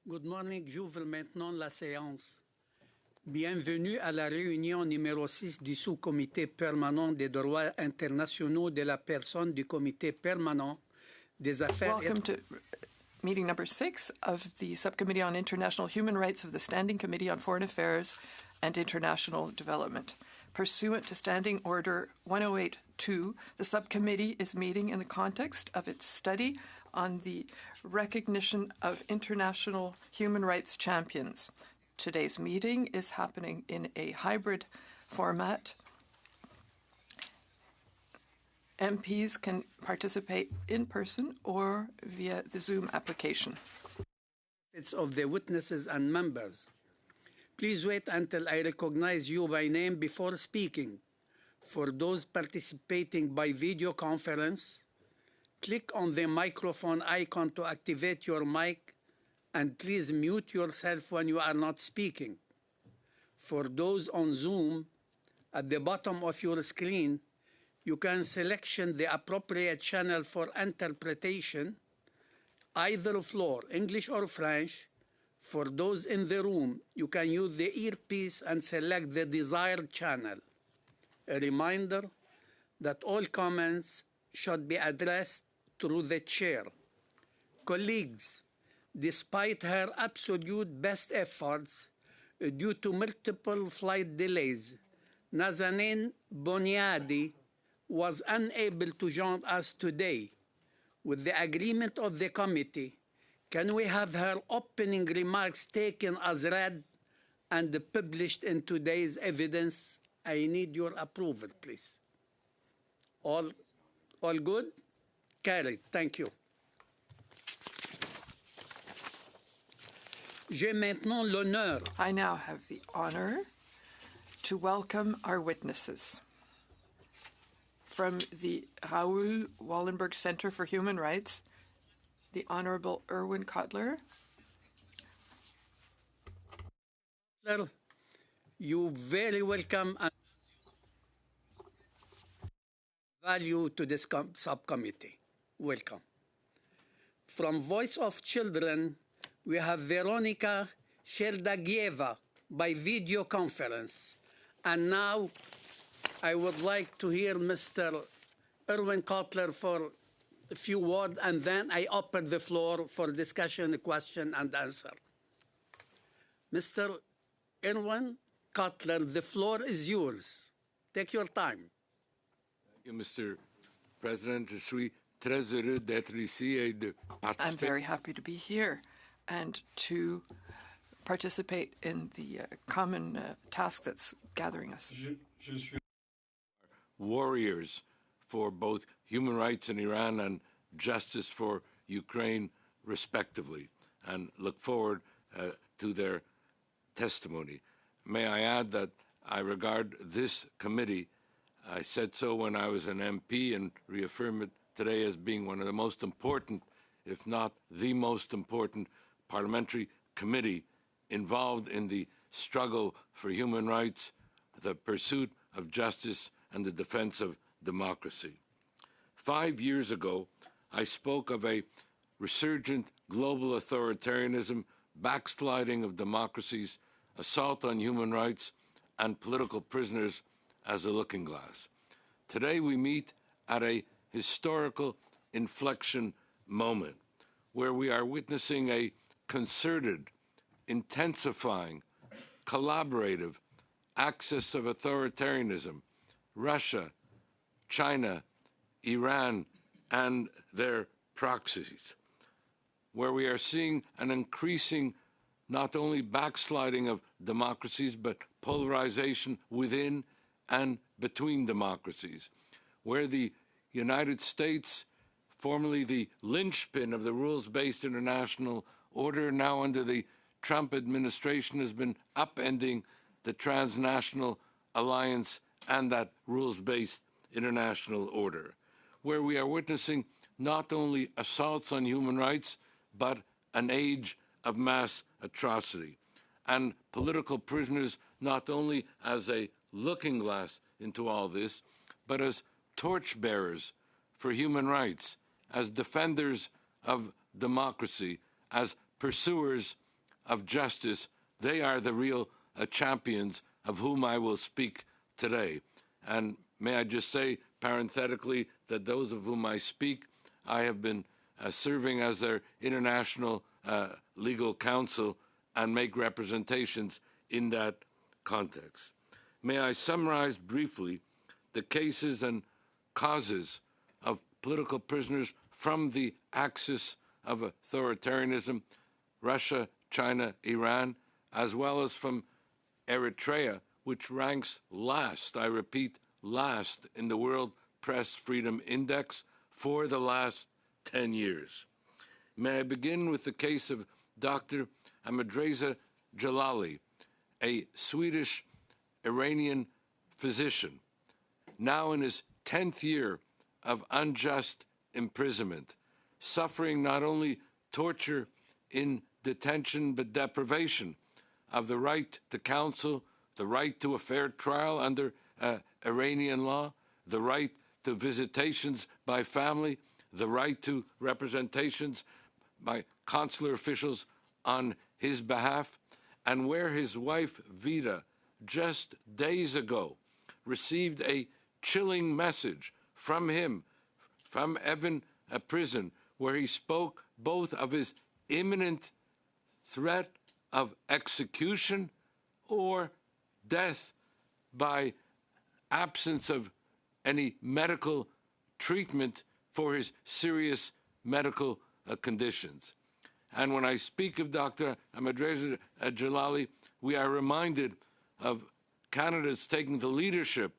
Good morning, j'ouvre maintenant la séance. Bienvenue à la réunion numéro 6 du sous-comité permanent des droits internationaux de la personne du comité permanent des affaires. Welcome to meeting number 6 of the Subcommittee on International Human Rights of the Standing Committee on Foreign Affairs and International Development. Pursuant to Standing Order 108-2, the subcommittee is meeting in the context of its study on the recognition of international human rights champions. Today's meeting is happening in a hybrid format. MPs can participate in person or via the Zoom application. It's of the witnesses and members. Please wait until I recognize you by name before speaking. For those participating by video conference, click on the microphone icon to activate your mic, and please mute yourself when you are not speaking. For those on Zoom, at the bottom of your screen, you can selection the appropriate channel for interpretation, either floor, English or French. For those in the room, you can use the earpiece and select the desired channel. A reminder that all comments should be addressed through the chair. Colleagues, despite her absolute best efforts, due to multiple flight delays, Nazanin Boniadi was unable to join us today. With the agreement of the committee, can we have her opening remarks taken as read and published in today's evidence? I need your approval, please. All good? Carried. Thank you. J'ai maintenant l'honneur. I now have the honor to welcome our witnesses. From the Raoul Wallenberg Center for Human Rights, the Honorable Erwin Kotler. You very welcome and value to this subcommittee. Welcome. From Voice of Children, we have Veronika Sherdagieva by video conference. And now I would like to hear Mr. Erwin Kotler for a few words, and then I open the floor for discussion, question, and answer. Mr. Erwin Kotler, the floor is yours. Take your time. Thank you, Mr. President. Je suis très heureux d'être ici et de participer. I'm very happy to be here and to participate in the common task that's gathering us. Warriors for both human rights in Iran and justice for Ukraine, respectively, and look forward to their testimony. May I add that I regard this committee, I said so when I was an MP and reaffirm it today as being one of the most important, if not the most important, parliamentary committee involved in the struggle for human rights, the pursuit of justice, and the defense of democracy. 5 years ago, I spoke of a resurgent global authoritarianism, backsliding of democracies, assault on human rights, and political prisoners as a looking glass. Today we meet at a historical inflection moment where we are witnessing a concerted, intensifying, collaborative axis of authoritarianism, Russia, China, Iran, and their proxies, where we are seeing an increasing not only backsliding of democracies, but polarization within and between democracies, where the United States, formerly the linchpin of the rules-based international order, now under the Trump administration has been upending the transnational alliance and that rules-based international order, where we are witnessing not only assaults on human rights, but an age of mass atrocity, and political prisoners not only as a looking glass into all this, but as torchbearers for human rights, as defenders of democracy, as pursuers of justice, they are the real champions of whom I will speak today. And may I just say, parenthetically, that those of whom I speak, I have been serving as their international legal counsel and make representations in that context. May I summarize briefly the cases and causes of political prisoners from the axis of authoritarianism, Russia, China, Iran, as well as from Eritrea, which ranks last, I repeat, last in the World Press Freedom Index for the last 10 years. May I begin with the case of Dr. Ahmadreza Jalali, a Swedish Iranian physician, now in his 10th year of unjust imprisonment, suffering not only torture in detention, but deprivation of the right to counsel, the right to a fair trial under Iranian law, the right to visitations by family, the right to representations by consular officials on his behalf, and where his wife, Vida, just days ago received a chilling message from him, from Evin prison, where he spoke both of his imminent threat of execution or death by absence of any medical treatment for his serious medical conditions. And when I speak of Dr. Ahmadreza Jalali, we are reminded of Canada's taking the leadership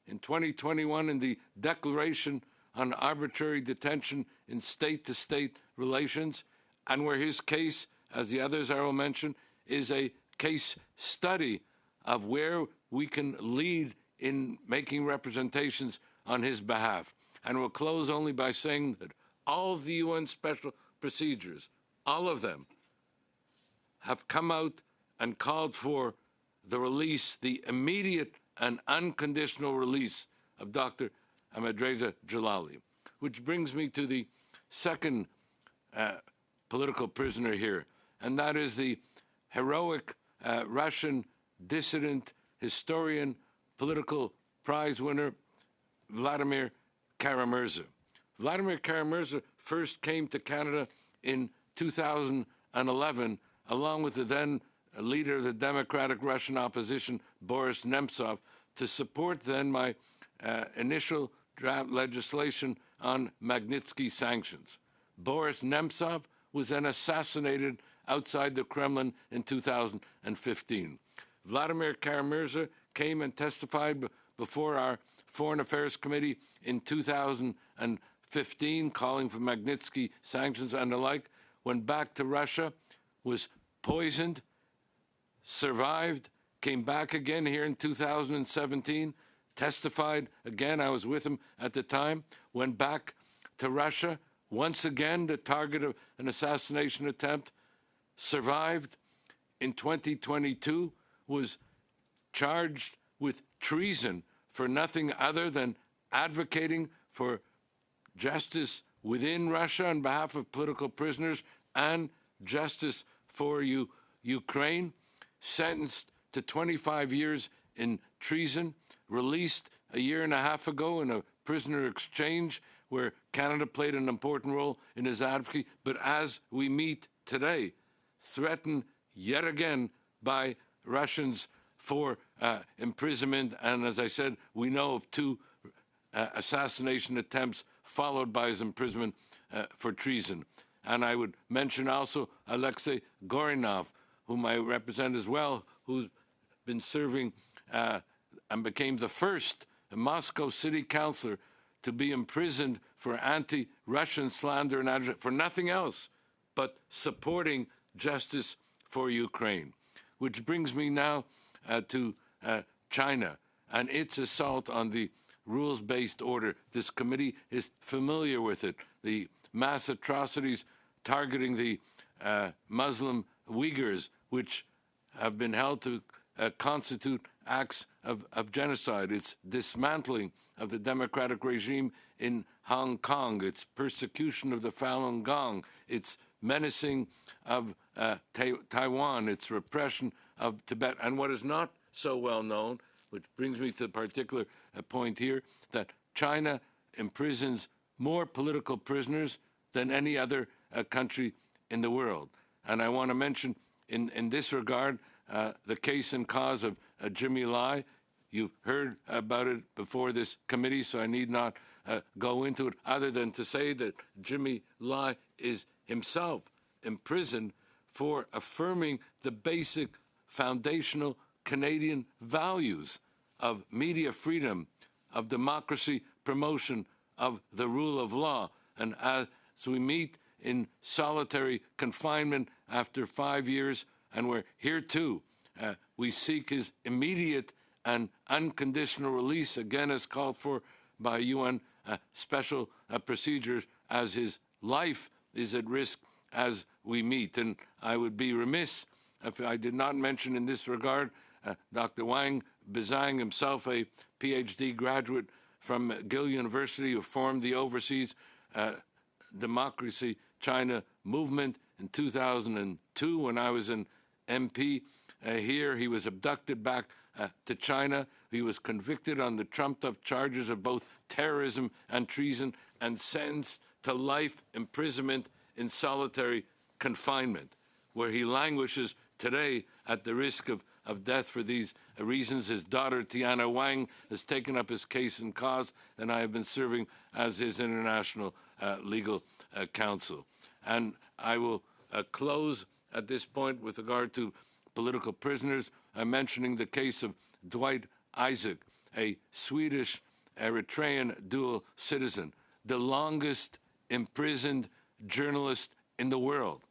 in 2021 in the Declaration on Arbitrary Detention in State-to-State Relations, and where his case, as the others I will mention, is a case study of where we can lead in making representations on his behalf. And we'll close only by saying that all of the UN special procedures, all of them, have come out and called for the release, the immediate and unconditional release of Dr. Ahmadreza Jalali, which brings me to the second political prisoner here, and that is the heroic Russian dissident, historian, political prize winner, Vladimir Kara-Murza. Vladimir Kara-Murza first came to Canada in 2011, along with the then leader of the Democratic Russian opposition, Boris Nemtsov, to support then my initial draft legislation on Magnitsky sanctions. Boris Nemtsov was then assassinated outside the Kremlin in 2015. Vladimir Kara-Murza came and testified before our Foreign Affairs Committee in 2015, calling for Magnitsky sanctions and the like, went back to Russia, was poisoned, survived, came back again here in 2017, testified again, I was with him at the time, went back to Russia, once again the target of an assassination attempt, survived. In 2022, was charged with treason for nothing other than advocating for justice within Russia on behalf of political prisoners and justice for Ukraine, sentenced to 25 years in treason, released a year and a half ago in a prisoner exchange where Canada played an important role in his advocacy, but as we meet today, threatened yet again by Russians for imprisonment. And as I said, we know of two assassination attempts followed by his imprisonment for treason. And I would mention also Alexei Gorinov, whom I represent as well, who's been serving and became the first Moscow city councillor to be imprisoned for anti-Russian slander and for nothing else but supporting justice for Ukraine. Which brings me now to China and its assault on the rules-based order. This committee is familiar with it. The mass atrocities targeting the Muslim Uyghurs, which have been held to constitute acts of genocide. Its dismantling of the democratic regime in Hong Kong, its persecution of the Falun Gong, its menacing of Taiwan, its repression of Tibet, and what is not so well known, which brings me to the particular point here, that China imprisons more political prisoners than any other country in the world. And I want to mention in this regard the case and cause of Jimmy Lai. You've heard about it before this committee, so I need not go into it, other than to say that Jimmy Lai is himself imprisoned for affirming the basic foundational Canadian values of media freedom, of democracy, promotion of the rule of law. And as we meet in solitary confinement after 5 years, and we're here too, we seek his immediate and unconditional release, again as called for by UN special procedures, as his life is at risk as we meet. And I would be remiss if I did not mention in this regard Dr. Wang Bizang, himself a PhD graduate from McGill University, who formed the Overseas Democracy China movement in 2002 when I was an MP here. He was abducted back to China. He was convicted on the trumped-up charges of both terrorism and treason and sentenced to life imprisonment in solitary confinement, where he languishes today at the risk of death for these reasons. His daughter, Tiana Wang, has taken up his case and cause, and I have been serving as his international legal counsel. And I will close at this point with regard to political prisoners, mentioning the case of Dwight Isaac, a Swedish Eritrean dual citizen, the longest imprisoned journalist in the world,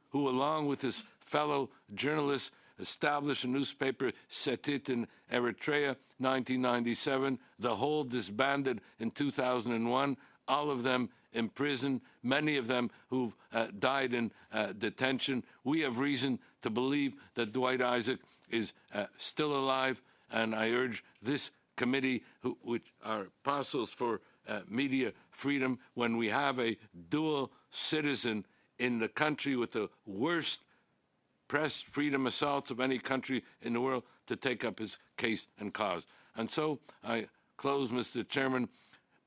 who, along with his fellow journalists, established a newspaper, Setit, in Eritrea, 1997. The whole disbanded in 2001, all of them imprisoned, many of them who've died in detention. We have reason to believe that Dwight Isaac is still alive, and I urge this committee, which are apostles for media freedom, when we have a dual citizen in the country with the worst press freedom assaults of any country in the world, to take up his case and cause. And so I close, Mr. Chairman,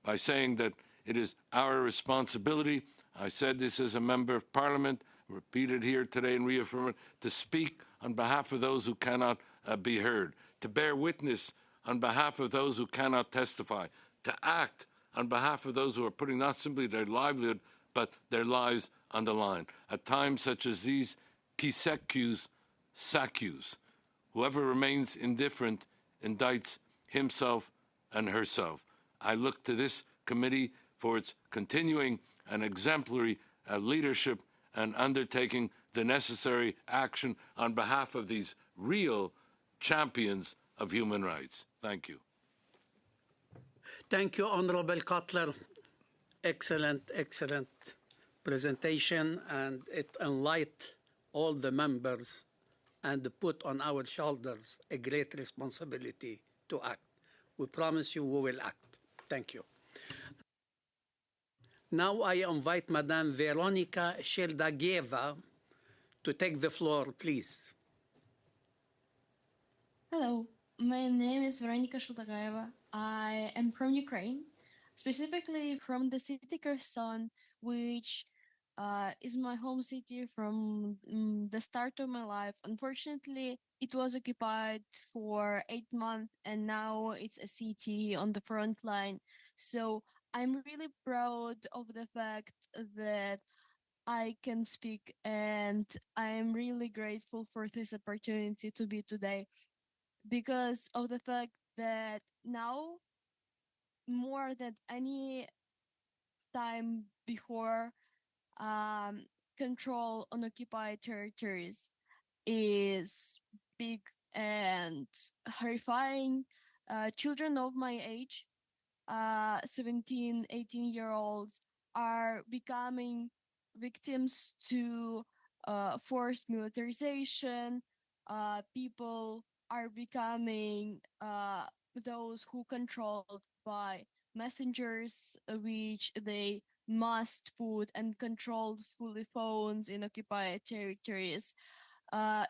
by saying that it is our responsibility, I said this as a member of Parliament, repeated here today and reaffirm it, to speak on behalf of those who cannot be heard, to bear witness on behalf of those who cannot testify, to act on behalf of those who are putting not simply their livelihood, but their lives on the line. At times such as these, qui s'accuse, s'accuse. Whoever remains indifferent indicts himself and herself. I look to this committee for its continuing and exemplary leadership and undertaking the necessary action on behalf of these real champions of human rights. Thank you. Thank you, Honorable Cutler. Excellent, excellent presentation, and it enlightened all the members and put on our shoulders a great responsibility to act. We promise you we will act. Thank you. Now I invite Madame Veronica Sheldagieva to take the floor, please. Hello, my name is Veronika Sheldagieva. I am from Ukraine, specifically from the city Kherson, which is my home city from the start of my life. Unfortunately, it was occupied for 8 months, and now it's a city on the front line. So I'm really proud of the fact that I can speak, and I am really grateful for this opportunity to be today, because of the fact that now, more than any time before, control on occupied territories is big and horrifying. Children of my age, 17, 18-year-olds, are becoming victims to forced militarization. People are becoming those who controlled by messengers, which they must put and controlled fully phones in occupied territories.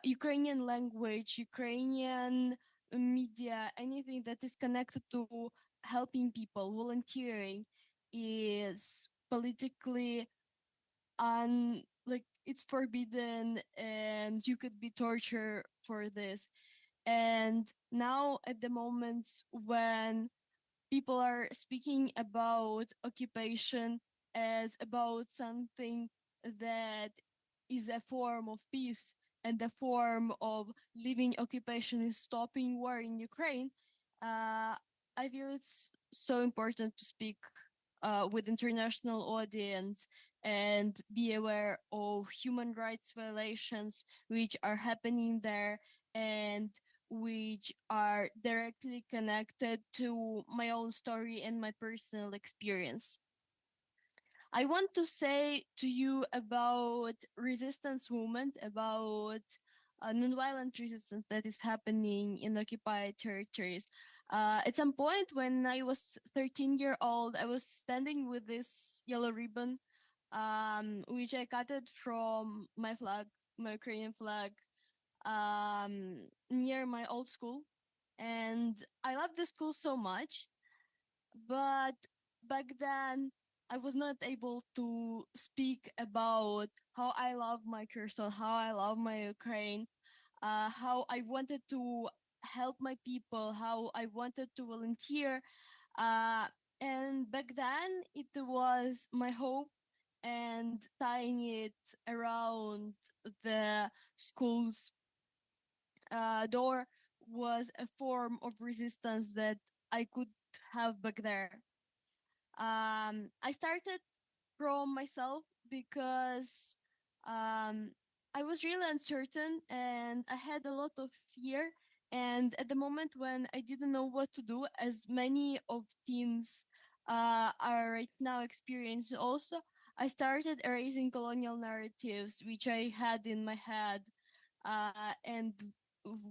Ukrainian language, Ukrainian media, anything that is connected to helping people, volunteering, is politically like it's forbidden, and you could be tortured for this. And now, at the moments when people are speaking about occupation as about something that is a form of peace and a form of living occupation is stopping war in Ukraine, I feel it's so important to speak with international audience and be aware of human rights violations which are happening there and which are directly connected to my own story and my personal experience. I want to say to you about resistance movement, about nonviolent resistance that is happening in occupied territories. At some point when I was 13-year old, I was standing with this yellow ribbon, which I cut it from my flag, my Ukrainian flag, near my old school. And I loved the school so much, but back then I was not able to speak about how I love my Kherson, how I love my Ukraine, how I wanted to help my people, how I wanted to volunteer. Uh, and back then it was my hope, and tying it around the school's door was a form of resistance that I could have back there. I started from myself because um, I was really uncertain and I had a lot of fear. And at the moment when I didn't know what to do, as many of teens are right now experiencing also, I started erasing colonial narratives which I had in my head, and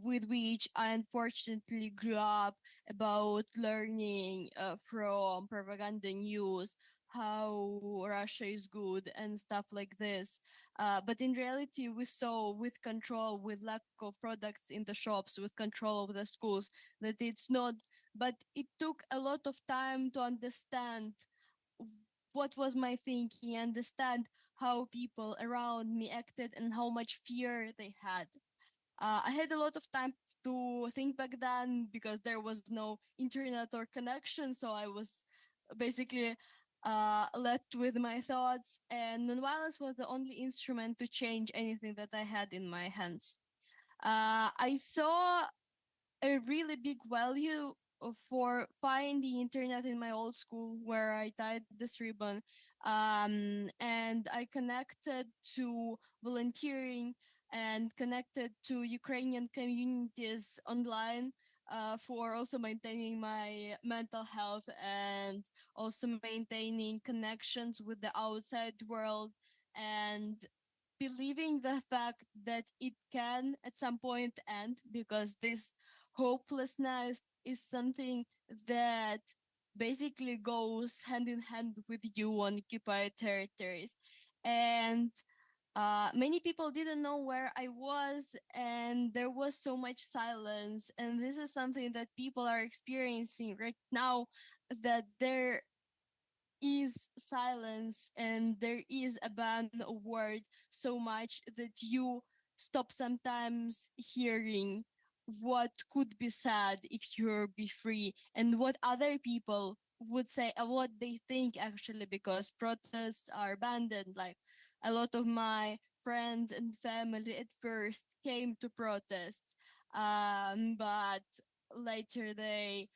with which I unfortunately grew up, about learning from propaganda news how Russia is good and stuff like this. But in reality, we saw with control, with lack of products in the shops, with control of the schools, that it's not. But it took a lot of time to understand what was my thinking, understand how people around me acted and how much fear they had. I had a lot of time to think back then because there was no internet or connection, so I was basically left with my thoughts, and nonviolence was the only instrument to change anything that I had in my hands. I saw a really big value for finding the internet in my old school where I tied this ribbon. And I connected to volunteering and connected to Ukrainian communities online for also maintaining my mental health and also maintaining connections with the outside world and believing the fact that it can at some point end, because this hopelessness is something that basically goes hand in hand with you on occupied territories. And many people didn't know where I was, and there was so much silence. And this is something that people are experiencing right now, that there is silence and there is a ban of word so much that you stop sometimes hearing what could be said if you're be free, and what other people would say and what they think actually, because protests are abandoned. Like, a lot of my friends and family at first came to protest, but later they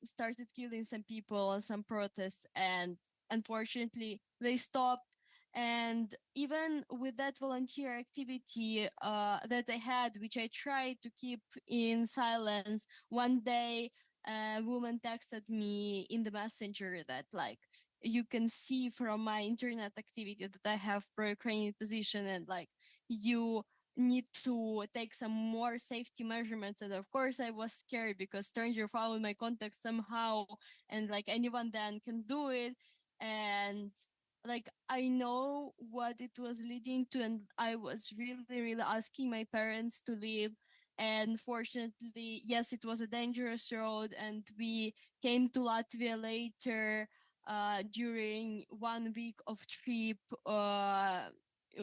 started killing some people on some protests, and unfortunately they stopped. And even with that volunteer activity that I had, which I tried to keep in silence, one day a woman texted me in the messenger that, like, you can see from my internet activity that I have pro-Ukrainian position, and like, you need to take some more safety measurements. And of course I was scared because stranger found my contact somehow, and like anyone then can do it. and like I know what it was leading to, and I was really asking my parents to leave. And fortunately, yes, it was a dangerous road, and we came to Latvia later during 1 week of trip,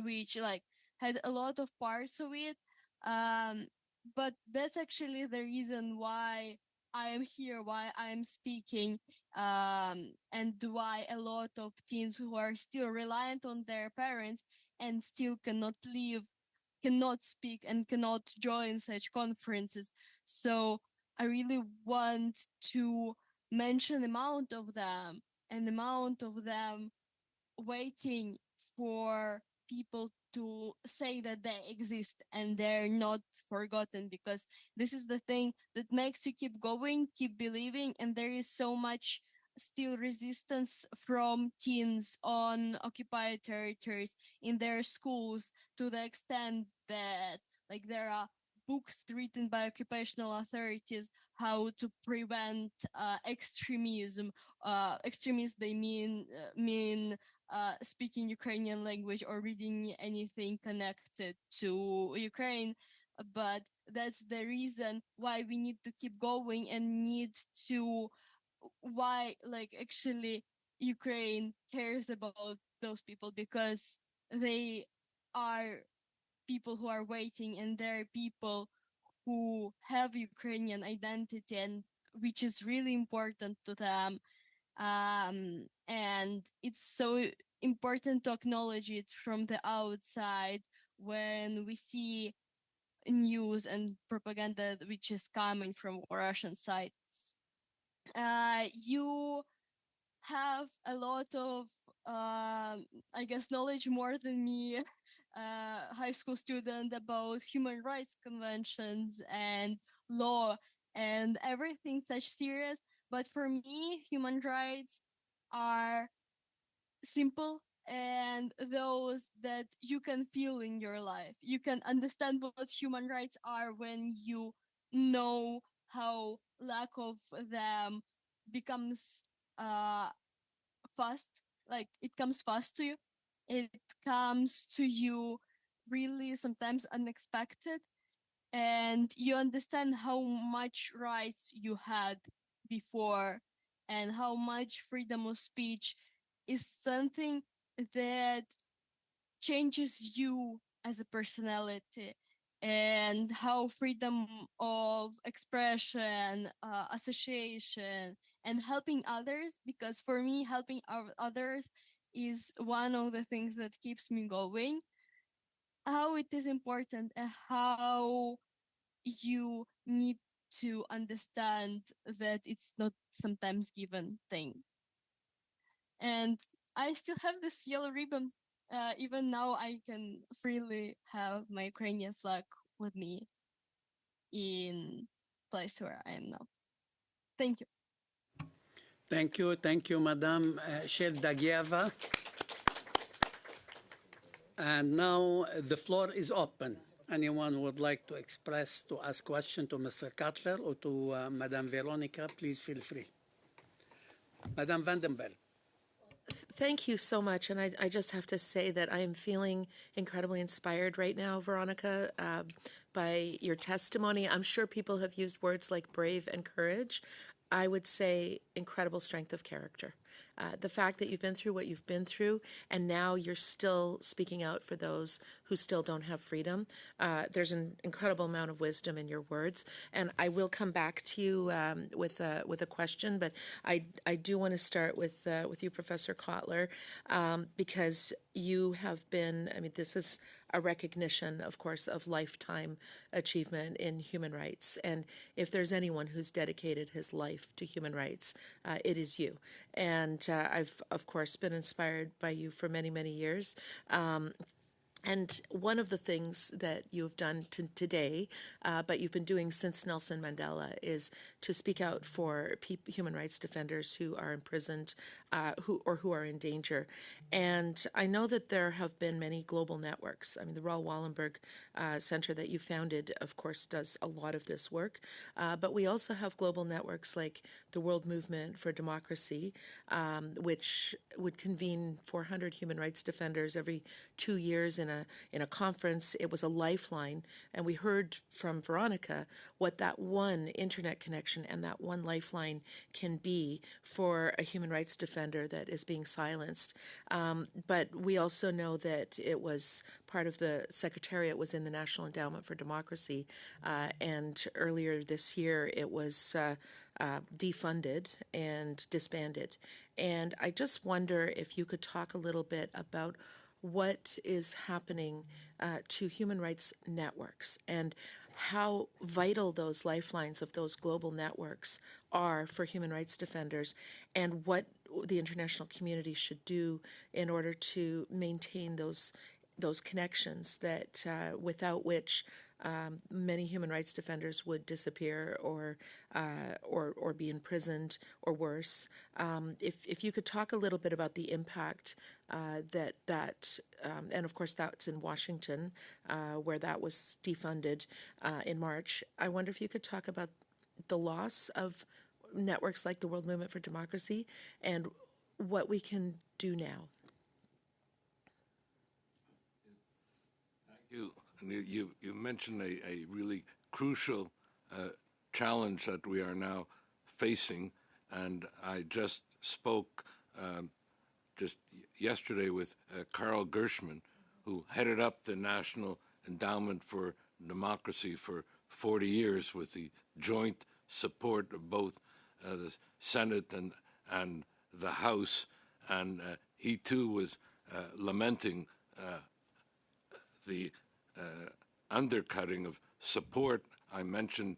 which like had a lot of parts of it. Um, but that's actually the reason why I am here, why I am speaking, and why a lot of teens who are still reliant on their parents and still cannot leave, cannot speak, and cannot join such conferences. So I really want to mention the amount of them, and the amount of them waiting for people to say that they exist and they're not forgotten, because this is the thing that makes you keep going, keep believing. And there is so much still resistance from teens on occupied territories in their schools, to the extent that like there are books written by occupational authorities how to prevent extremism. Extremists, they mean speaking Ukrainian language or reading anything connected to Ukraine. But that's the reason why we need to keep going, and need to, why like actually Ukraine cares about those people, because they are people who are waiting, and they're people who have Ukrainian identity, and which is really important to them. And it's so important to acknowledge it from the outside when we see news and propaganda which is coming from Russian side. You have a lot of, I guess, knowledge more than me, high school student, about human rights conventions and law and everything such serious. But for me, human rights are simple, and those that you can feel in your life. You can understand what human rights are when you know how lack of them becomes uh fast, like it comes fast to you. It comes to you really sometimes unexpected, and you understand how much rights you had before, and how much freedom of speech is something that changes you as a personality, and how freedom of expression, association, and helping others, because for me helping others is one of the things that keeps me going, how it is important, and how you need to understand that it's not sometimes given thing. And I still have this yellow ribbon. Even now, I can freely have my Ukrainian flag with me in place where I am now. Thank you. Thank you, Madam Sheldagieva. And now the floor is open. Anyone who would like to express, to ask question to Mr. Cutler or to Madam Veronica, please feel free. Madam Vandenberg. Thank you so much. And I just have to say that I am feeling incredibly inspired right now, Veronica, by your testimony. I'm sure people have used words like brave and courage. I would say incredible strength of character. The fact that you've been through what you've been through, and now you're still speaking out for those who still don't have freedom. There's an incredible amount of wisdom in your words, and I will come back to you with a question. But I do want to start with you, Professor Kotler, because you have been. I mean, this is a recognition, of course, of lifetime achievement in human rights. And if there's anyone who's dedicated his life to human rights, it is you. And I've, of course, been inspired by you for many, many years. And one of the things that you've done today, but you've been doing since Nelson Mandela, is to speak out for human rights defenders who are imprisoned, who are in danger. And I know that there have been many global networks. I mean, the Raoul Wallenberg Center that you founded, of course, does a lot of this work. But we also have global networks like the World Movement for Democracy, which would convene 400 human rights defenders every 2 years in a conference. It was a lifeline, and we heard from Veronica what that one internet connection and that one lifeline can be for a human rights defender that is being silenced. But we also know that it was part of the Secretariat was in the National Endowment for Democracy, and earlier this year it was defunded and disbanded. And I just wonder if you could talk a little bit about what is happening to human rights networks and how vital those lifelines of those global networks are for human rights defenders, and what the international community should do in order to maintain those connections that without which many human rights defenders would disappear or be imprisoned or worse. If you could talk a little bit about the impact and of course that's in Washington, where that was defunded in March. I wonder if you could talk about the loss of networks like the World Movement for Democracy and what we can do now. You mentioned a really crucial challenge that we are now facing, and I just spoke just yesterday with Carl Gershman, who headed up the National Endowment for Democracy for 40 years with the joint support of both the Senate and the House, and he too was lamenting the undercutting of support. I mentioned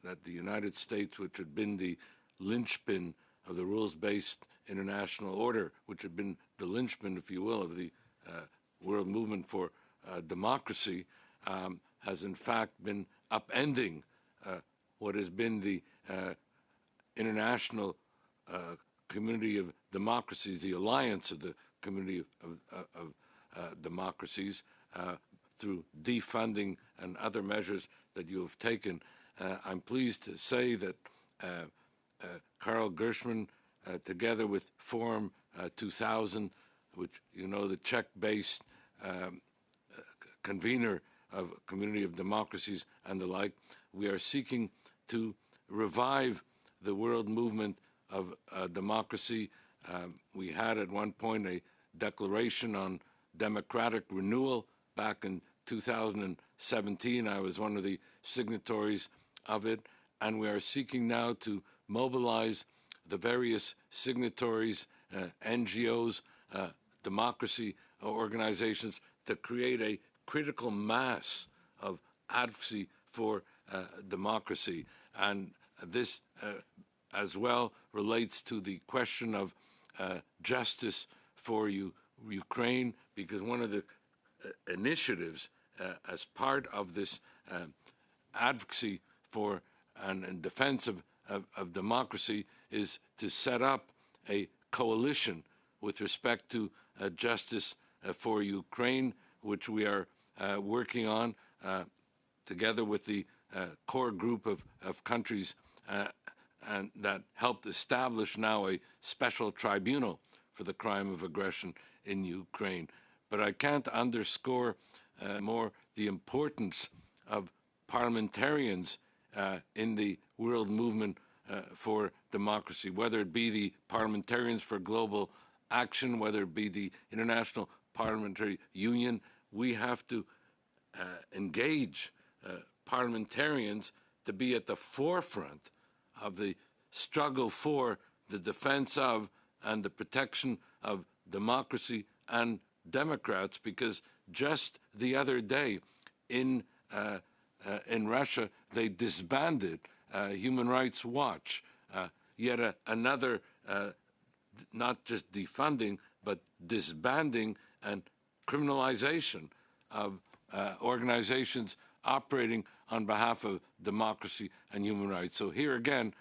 that the United States, which had been the linchpin of the rules-based international order, which had been the linchpin, if you will, of the World Movement for Democracy, has in fact been upending what has been the international community of democracies, the alliance of the community of democracies, through defunding and other measures that you have taken. I'm pleased to say that Carl Gershman, together with Forum 2000, which you know, the Czech-based convener of Community of Democracies and the like, we are seeking to revive the world movement of democracy. We had at one point a declaration on democratic renewal back in 2017. I was one of the signatories of it, and we are seeking now to mobilize the various signatories, NGOs, democracy organizations, to create a critical mass of advocacy for democracy. And this as well relates to the question of justice for Ukraine, because one of the initiatives as part of this advocacy for and in defense of democracy is to set up a coalition with respect to justice for Ukraine, which we are working on together with the core group of countries and that helped establish now a special tribunal for the crime of aggression in Ukraine. But I can't underscore more the importance of parliamentarians in the world movement for democracy, whether it be the Parliamentarians for Global Action, whether it be the International Parliamentary Union. We have to engage parliamentarians to be at the forefront of the struggle for the defense of and the protection of democracy and Democrats, because just the other day in Russia they disbanded Human Rights Watch, yet another not just defunding but disbanding and criminalization of organizations operating on behalf of democracy and human rights. So here again,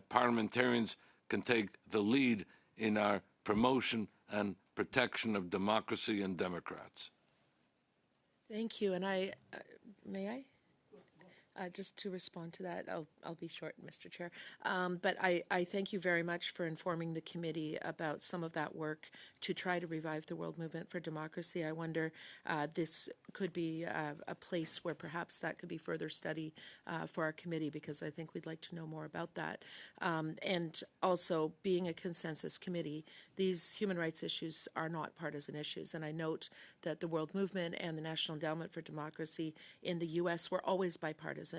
parliamentarians can take the lead in our promotion and protection of democracy and Democrats. Thank you. And may I? Just to respond to that, I'll be short, Mr. Chair. But I thank you very much for informing the committee about some of that work to try to revive the World Movement for Democracy. I wonder this could be a place where perhaps that could be further study for our committee, because I think we'd like to know more about that. And also, being a consensus committee, these human rights issues are not partisan issues. And I note that the World Movement and the National Endowment for Democracy in the U.S. were always bipartisan.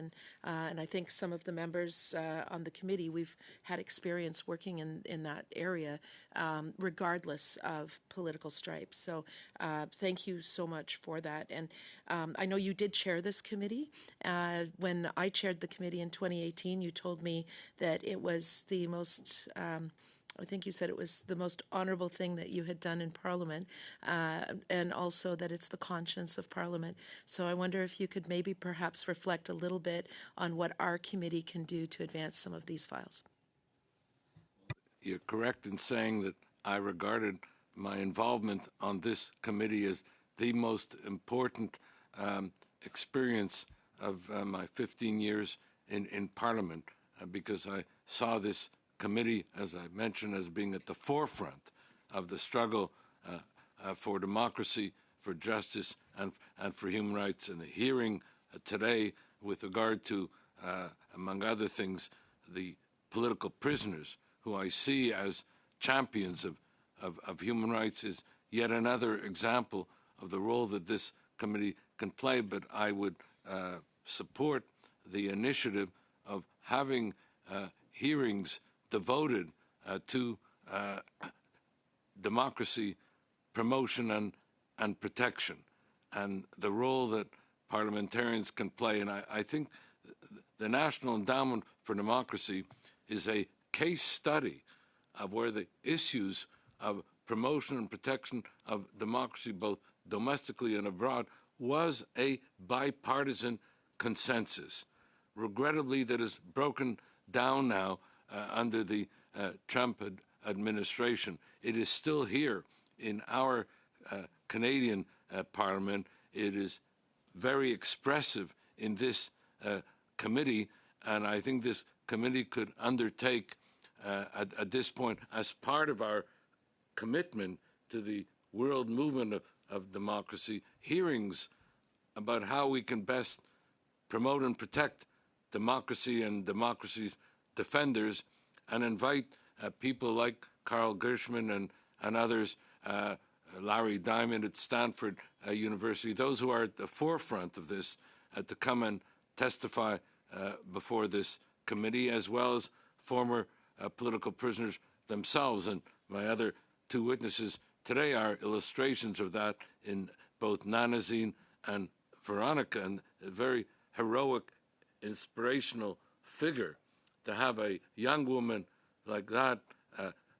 And I think some of the members on the committee, we've had experience working in that area, regardless of political stripes. So thank you so much for that. And I know you did chair this committee. When I chaired the committee in 2018, you told me that it was the most I think you said it was the most honourable thing that you had done in Parliament, and also that it's the conscience of Parliament. So I wonder if you could maybe perhaps reflect a little bit on what our committee can do to advance some of these files. You're correct in saying that I regarded my involvement on this committee as the most important experience of my 15 years in Parliament, because I saw this committee, as I mentioned, as being at the forefront of the struggle for democracy, for justice, and for human rights. And the hearing today with regard to, among other things, the political prisoners, who I see as champions of human rights, is yet another example of the role that this committee can play. But I would support the initiative of having hearings devoted to democracy promotion and protection, and the role that parliamentarians can play. And I think the National Endowment for Democracy is a case study of where the issues of promotion and protection of democracy, both domestically and abroad, was a bipartisan consensus. Regrettably, that is broken down now under the Trump administration. It is still here in our Canadian Parliament. It is very expressive in this committee, and I think this committee could undertake at this point, as part of our commitment to the world movement of democracy, hearings about how we can best promote and protect democracy and democracy's defenders, and invite people like Carl Gershman and others, Larry Diamond at Stanford University, those who are at the forefront of this, to come and testify before this committee, as well as former political prisoners themselves. And my other two witnesses today are illustrations of that in both Nanazine and Veronica, and a very heroic, inspirational figure to have a young woman like that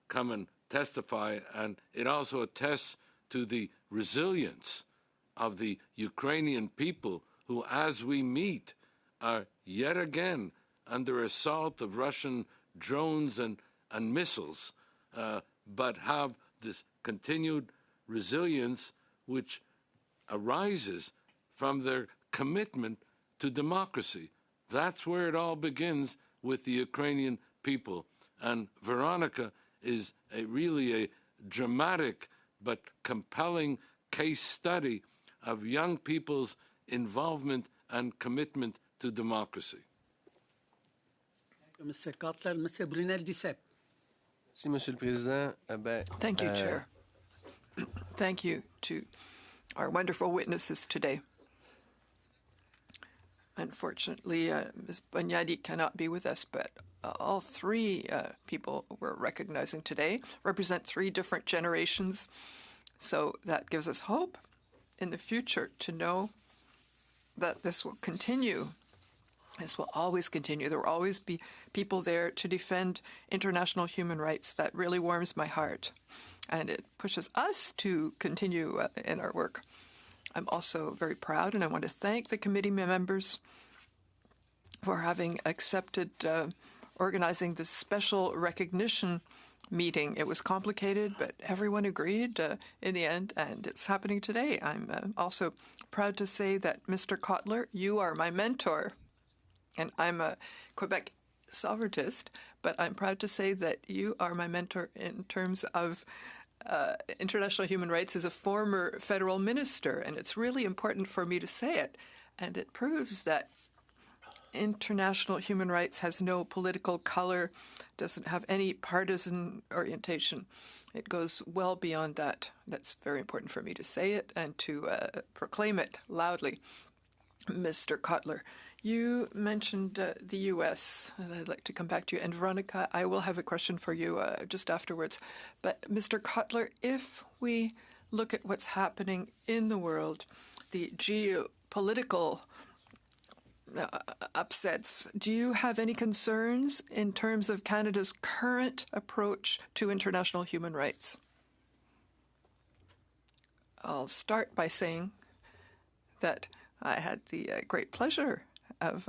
come and testify. And it also attests to the resilience of the Ukrainian people, who, as we meet, are yet again under assault of Russian drones and missiles, but have this continued resilience which arises from their commitment to democracy. That's where it all begins, with the Ukrainian people. And Veronica is really a dramatic but compelling case study of young people's involvement and commitment to democracy. Mr. Cutler, Mr. Brunel-Duceppe. Merci, Monsieur le Président. Thank you, Chair. Thank you to our wonderful witnesses today. Unfortunately, Ms. Banyadi cannot be with us, but all three people we're recognizing today represent three different generations. So that gives us hope in the future to know that this will continue. This will always continue. There will always be people there to defend international human rights. That really warms my heart, and it pushes us to continue in our work. I'm also very proud, and I want to thank the committee members for having accepted organizing this special recognition meeting. It was complicated, but everyone agreed in the end, and it's happening today. I'm also proud to say that Mr. Kotler, you are my mentor, and I'm a Quebec sovereigntist, but I'm proud to say that you are my mentor in terms of international human rights as a former federal minister, and it's really important for me to say it, and it proves that international human rights has no political color, doesn't have any partisan orientation. It goes well beyond that. That's very important for me to say it and to proclaim it loudly. Mr. Kotler, you mentioned the U.S., and I'd like to come back to you. And Veronica, I will have a question for you just afterwards. But Mr. Kotler, if we look at what's happening in the world, the geopolitical upsets, do you have any concerns in terms of Canada's current approach to international human rights? I'll start by saying that I had the great pleasure of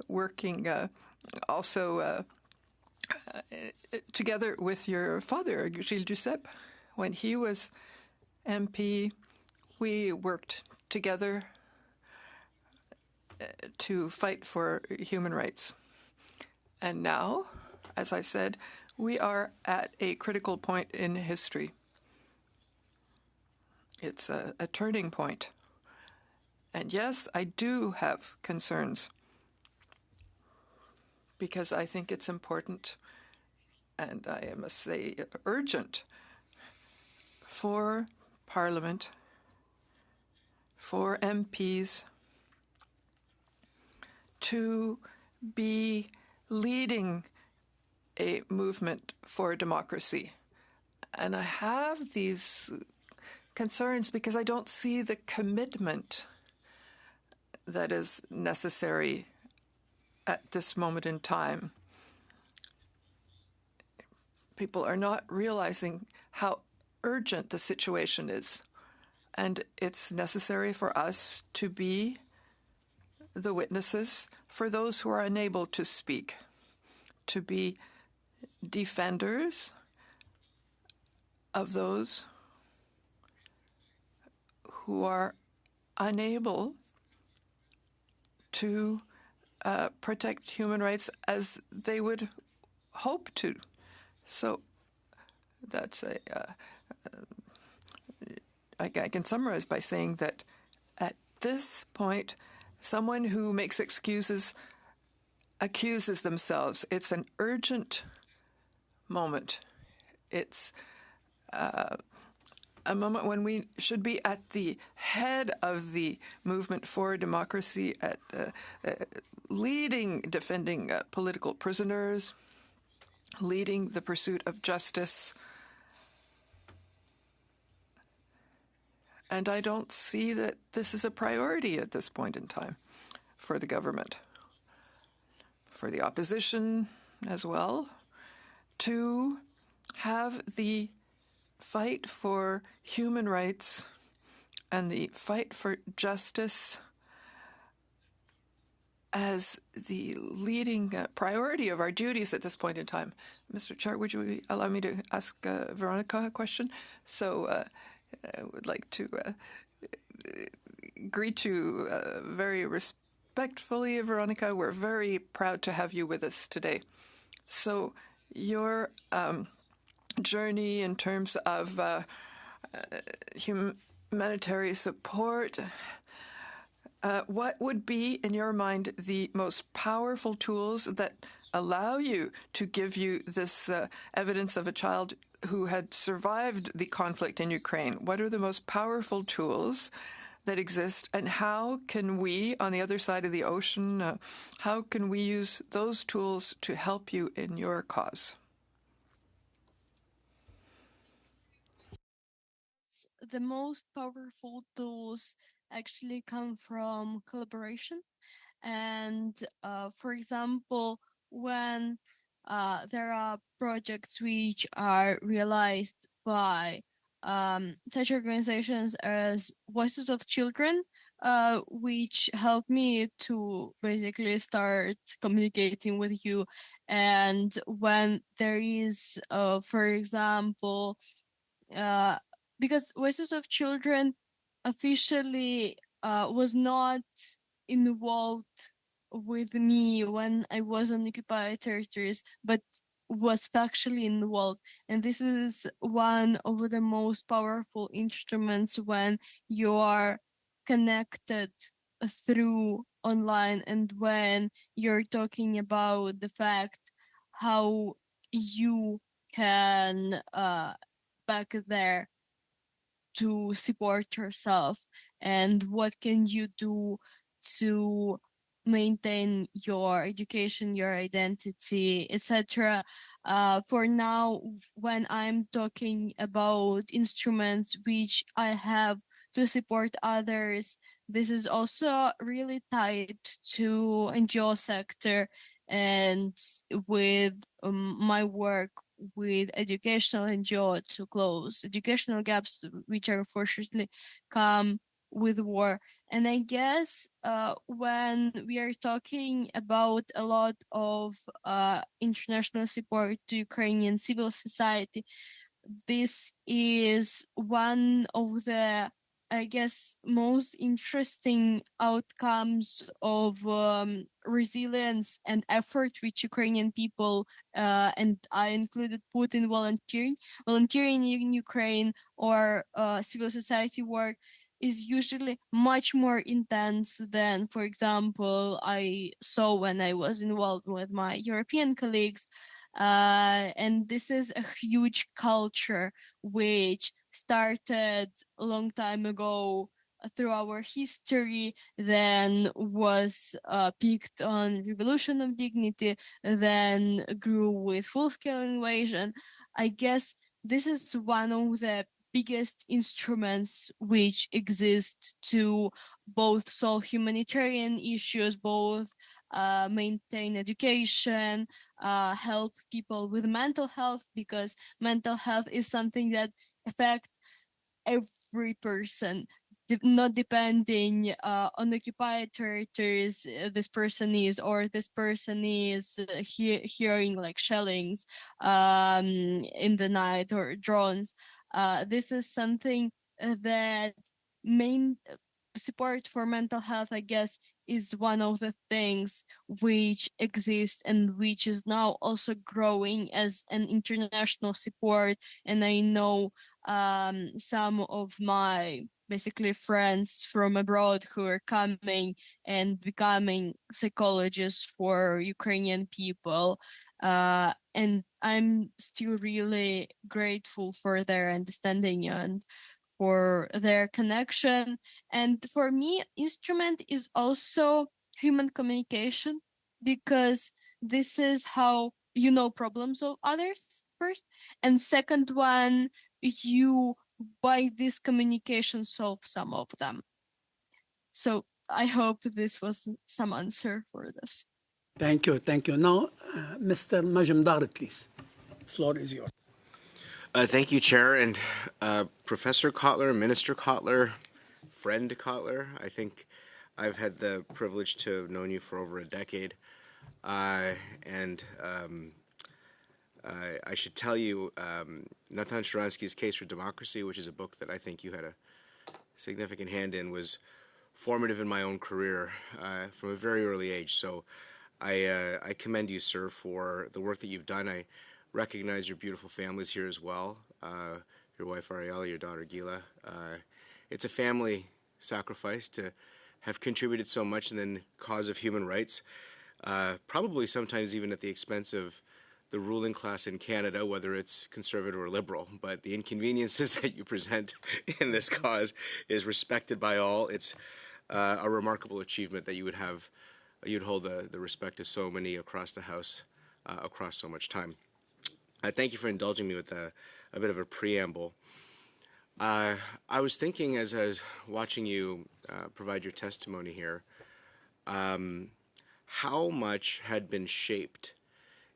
working also together with your father, Gilles Duceppe. When he was MP, we worked together to fight for human rights. And now, as I said, we are at a critical point in history. It's a turning point. And yes, I do have concerns because I think it's important, and I must say urgent, for Parliament, for MPs, to be leading a movement for democracy. And I have these concerns because I don't see the commitment that is necessary at this moment in time. People are not realizing how urgent the situation is, and it's necessary for us to be the witnesses for those who are unable to speak, to be defenders of those who are unable to protect human rights as they would hope to. So that's I can summarize by saying that at this point, someone who makes excuses accuses themselves. It's an urgent moment. It's a moment when we should be at the head of the movement for democracy, at leading, defending political prisoners, leading the pursuit of justice. And I don't see that this is a priority at this point in time for the government, for the opposition as well, to have the fight for human rights and the fight for justice as the leading priority of our duties at this point in time. Mr. Chair, would you allow me to ask Veronica a question? So I would like to greet you very respectfully, Veronica. We're very proud to have you with us today. So your journey in terms of humanitarian support, what would be, in your mind, the most powerful tools that allow you to give you this evidence of a child who had survived the conflict in Ukraine? What are the most powerful tools that exist, and how can we, on the other side of the ocean, how can we use those tools to help you in your cause? The most powerful tools actually come from collaboration. And for example, when there are projects which are realized by such organizations as Voices of Children, which helped me to basically start communicating with you. And when there is, for example, uh, because Voices of Children officially was not involved with me when I was on occupied territories, but was factually involved. And this is one of the most powerful instruments when you are connected through online and when you're talking about the fact how you can back there to support yourself and what can you do to maintain your education, your identity, etc. For now, when I'm talking about instruments which I have to support others, this is also really tied to NGO sector and with my work with educational NGO to close educational gaps which are unfortunately come with war. And I guess when we are talking about a lot of international support to Ukrainian civil society, this is one of the, I guess, most interesting outcomes of resilience and effort which Ukrainian people, and I included, put in volunteering. Volunteering in Ukraine or civil society work is usually much more intense than, for example, I saw when I was involved with my European colleagues. And this is a huge culture which started a long time ago through our history, then was peaked on Revolution of Dignity, then grew with full-scale invasion. I guess this is one of the biggest instruments which exist to both solve humanitarian issues, both maintain education, help people with mental health, because mental health is something that affects every person, not depending on occupied territories this person is, or this person is hearing like shellings in the night or drones. This is something that main support for mental health, I guess, is one of the things which exist and which is now also growing as an international support. And I know some of my basically friends from abroad who are coming and becoming psychologists for Ukrainian people. And I'm still really grateful for their understanding and for their connection. And for me, instrument is also human communication, because this is how you know problems of others first, and second one, you by this communication solve some of them. So I hope this was some answer for this. Thank you. Thank you. Now, Mr. Majumdar, please. Floor is yours. Thank you, Chair, and Professor Kotler, Minister Kotler, friend Kotler. I think I've had the privilege to have known you for over a decade, and I should tell you, Natan Sharansky's Case for Democracy, which is a book that I think you had a significant hand in, was formative in my own career from a very early age. So I commend you, sir, for the work that you've done. I recognize your beautiful families here as well, your wife Ariella, your daughter Gila. It's a family sacrifice to have contributed so much in the cause of human rights, probably sometimes even at the expense of the ruling class in Canada, whether it's conservative or liberal. But the inconveniences that you present in this cause is respected by all. It's a remarkable achievement that you'd hold the respect of so many across the House, across so much time. Thank you for indulging me with a bit of a preamble. I was thinking as I was watching you provide your testimony here, how much had been shaped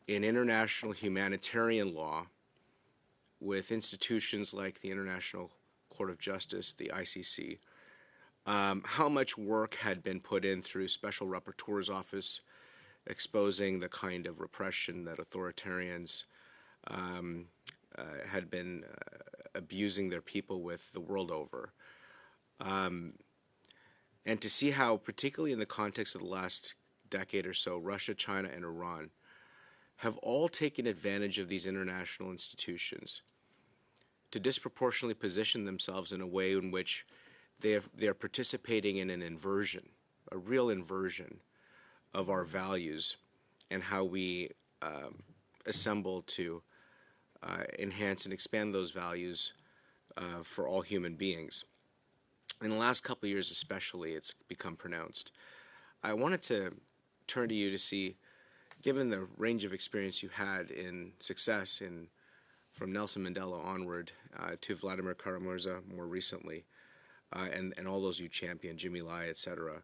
in international humanitarian law with institutions like the International Court of Justice, the ICC, how much work had been put in through Special Rapporteur's Office, exposing the kind of repression that authoritarians had been abusing their people with the world over. And to see how, particularly in the context of the last decade or so, Russia, China, and Iran have all taken advantage of these international institutions to disproportionately position themselves in a way in which they are participating in an inversion, a real inversion of our values and how we assemble to enhance and expand those values for all human beings. In the last couple of years especially, it's become pronounced. I wanted to turn to you to see, given the range of experience you had in success from Nelson Mandela onward to Vladimir Kara-Murza more recently, and all those you championed, Jimmy Lai, etc.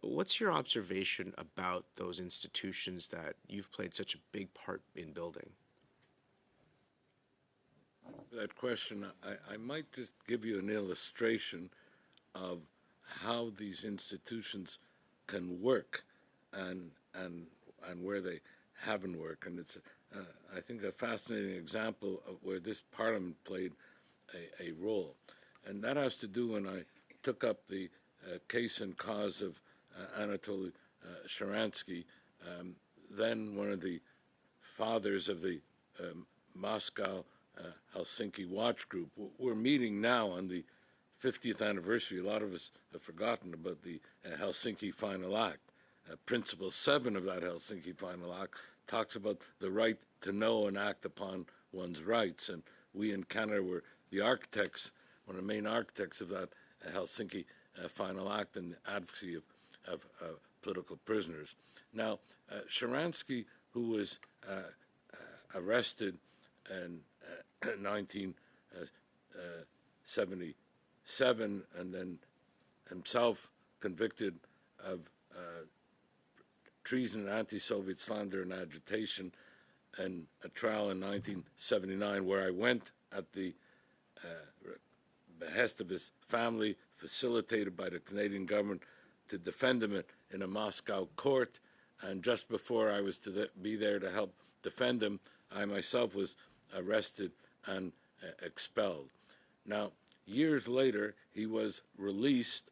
What's your observation about those institutions that you've played such a big part in building? That question, I might just give you an illustration of how these institutions can work and where they haven't worked. And it's, I think, a fascinating example of where this parliament played a role. And that has to do when I took up the case and cause of Anatoly Sharansky, then one of the fathers of the Moscow Helsinki Watch Group. We're meeting now on the 50th anniversary. A lot of us have forgotten about the Helsinki Final Act. Principle 7 of that Helsinki Final Act talks about the right to know and act upon one's rights. And we in Canada were the architects, one of the main architects of that Helsinki Final Act and the advocacy of political prisoners. Now, Sharansky, who was arrested in 1977 and then himself convicted of treason and anti-Soviet slander and agitation, and a trial in 1979 where I went at the behest of his family, facilitated by the Canadian government, to defend him in a Moscow court. And just before I was to be there to help defend him, I myself was arrested and expelled. Now, years later, he was released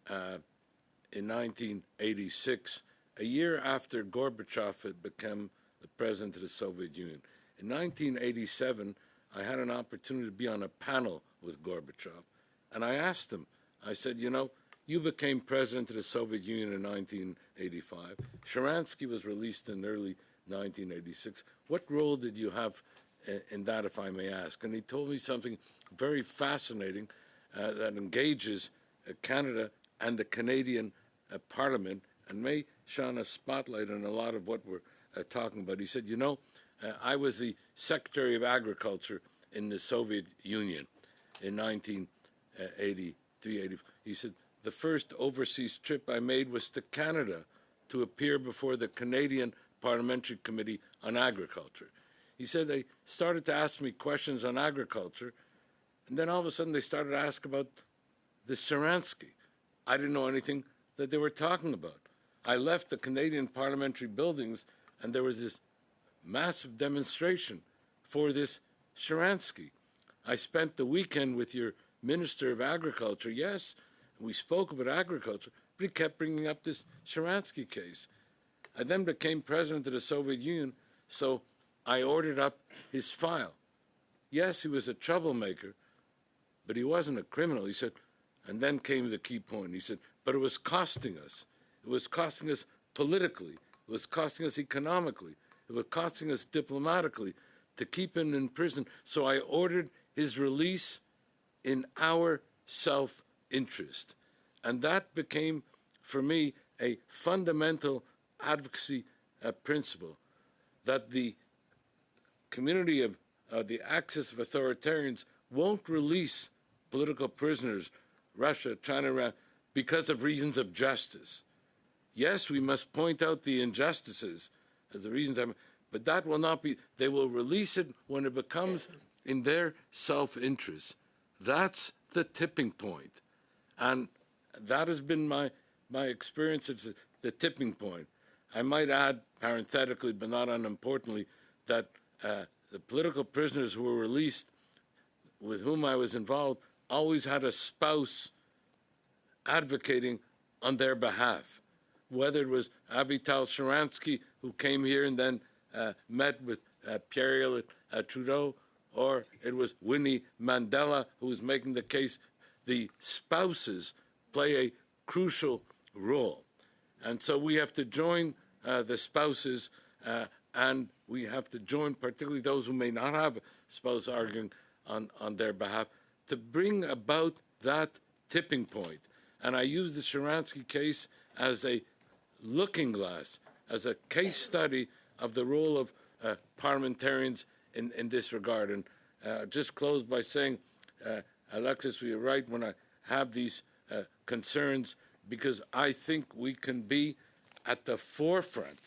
in 1986, a year after Gorbachev had become the president of the Soviet Union. In 1987, I had an opportunity to be on a panel with Gorbachev, and I asked him, I said, you know, you became president of the Soviet Union in 1985. Sharansky was released in early 1986. What role did you have in that, if I may ask? And he told me something very fascinating that engages Canada and the Canadian Parliament and may shine a spotlight on a lot of what we're talking about. He said, you know, I was the Secretary of Agriculture in the Soviet Union in 1983, 84. He said, the first overseas trip I made was to Canada to appear before the Canadian Parliamentary Committee on Agriculture. He said they started to ask me questions on agriculture, and then all of a sudden they started to ask about this Sharansky. I didn't know anything that they were talking about. I left the Canadian parliamentary buildings, and there was this massive demonstration for this Sharansky. I spent the weekend with your Minister of Agriculture. Yes, we spoke about agriculture, but he kept bringing up this Sharansky case. I then became president of the Soviet Union, so I ordered up his file. Yes, he was a troublemaker, but he wasn't a criminal. He said, and then came the key point. He said, but it was costing us. It was costing us politically. It was costing us economically. It was costing us diplomatically to keep him in prison. So I ordered his release in our self-interest. And that became, for me, a fundamental advocacy principle, that the community of the axis of authoritarians won't release political prisoners, Russia, China, Iran, because of reasons of justice. Yes, we must point out the injustices as the reasons, but that will not be, they will release it when it becomes in their self-interest. That's the tipping point. And that has been my experience of the tipping point. I might add, parenthetically, but not unimportantly, that the political prisoners who were released, with whom I was involved, always had a spouse advocating on their behalf. Whether it was Avital Sharansky, who came here and then met with Pierre Trudeau, or it was Winnie Mandela, who was making the case, the spouses play a crucial role. And so we have to join the spouses, and we have to join particularly those who may not have a spouse arguing on their behalf, to bring about that tipping point. And I use the Sharansky case as a looking glass, as a case study of the role of parliamentarians in this regard. And just close by saying, Alexis, you're right when I have these concerns, because I think we can be at the forefront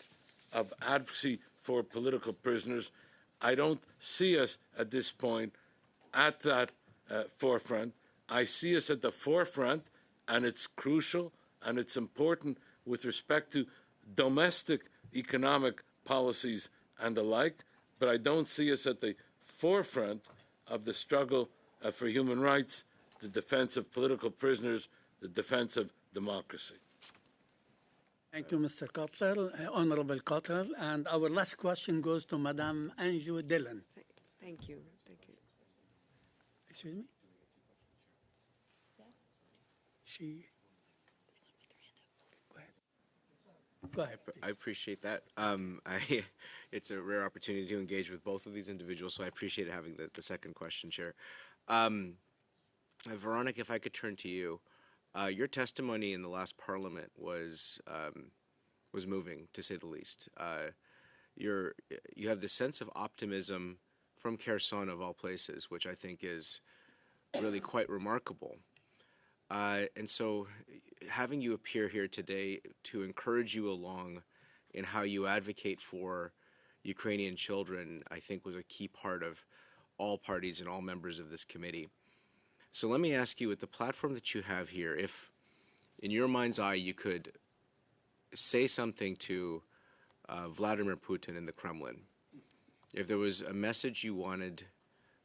of advocacy for political prisoners. I don't see us at this point at that forefront. I see us at the forefront, and it's crucial and it's important with respect to domestic economic policies and the like, but I don't see us at the forefront of the struggle for human rights, the defense of political prisoners, the defense of democracy. Thank you, Mr. Cotler, Honorable Cotler. And our last question goes to Madame Anju Dillon. Thank you. Thank you. Excuse me? She. Go ahead, please. I appreciate that. It's a rare opportunity to engage with both of these individuals, so I appreciate having the second question, Chair. Veronica, if I could turn to you. Your testimony in the last Parliament was moving, to say the least. You have this sense of optimism from Kherson, of all places, which I think is really quite remarkable. And so having you appear here today to encourage you along in how you advocate for Ukrainian children, I think was a key part of all parties and all members of this committee. So let me ask you, with the platform that you have here, if in your mind's eye you could say something to Vladimir Putin in the Kremlin, if there was a message you wanted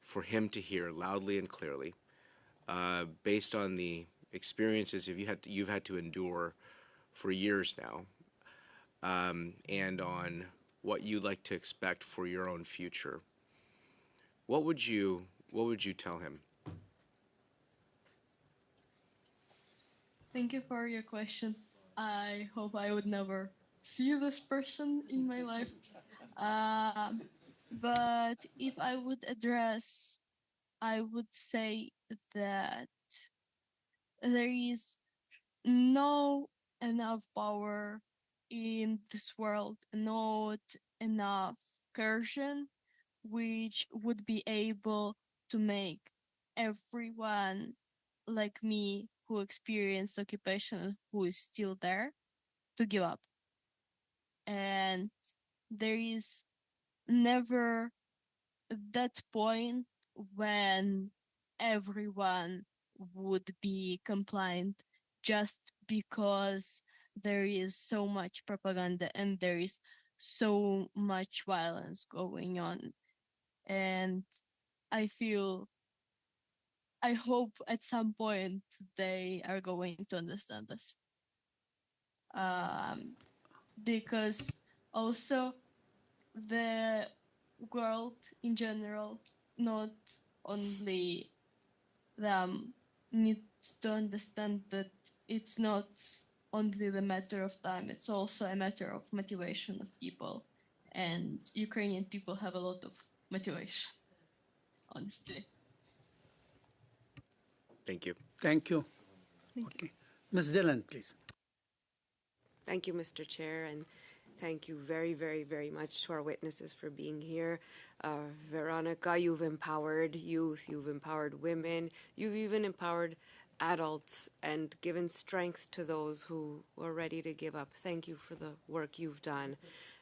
for him to hear loudly and clearly, based on the experiences you've had to endure for years now, and on what you'd like to expect for your own future, what would you tell him? Thank you for your question. I hope I would never see this person in my life. But if I would address, I would say that there is no enough power in this world, not enough coercion, which would be able to make everyone like me who experienced occupation, who is still there, to give up. And there is never that point when everyone would be compliant, just because there is so much propaganda and there is so much violence going on. And I hope at some point they are going to understand this. Because also the world in general, not only them, needs to understand that it's not only the matter of time, it's also a matter of motivation of people. And Ukrainian people have a lot of motivation, honestly. Thank you. Thank you. Thank you. Ms. Dillon, please. Thank you, Mr. Chair, and thank you very, very, very much to our witnesses for being here. Veronica, you've empowered youth, you've empowered women, you've even empowered adults and given strength to those who are ready to give up. Thank you for the work you've done.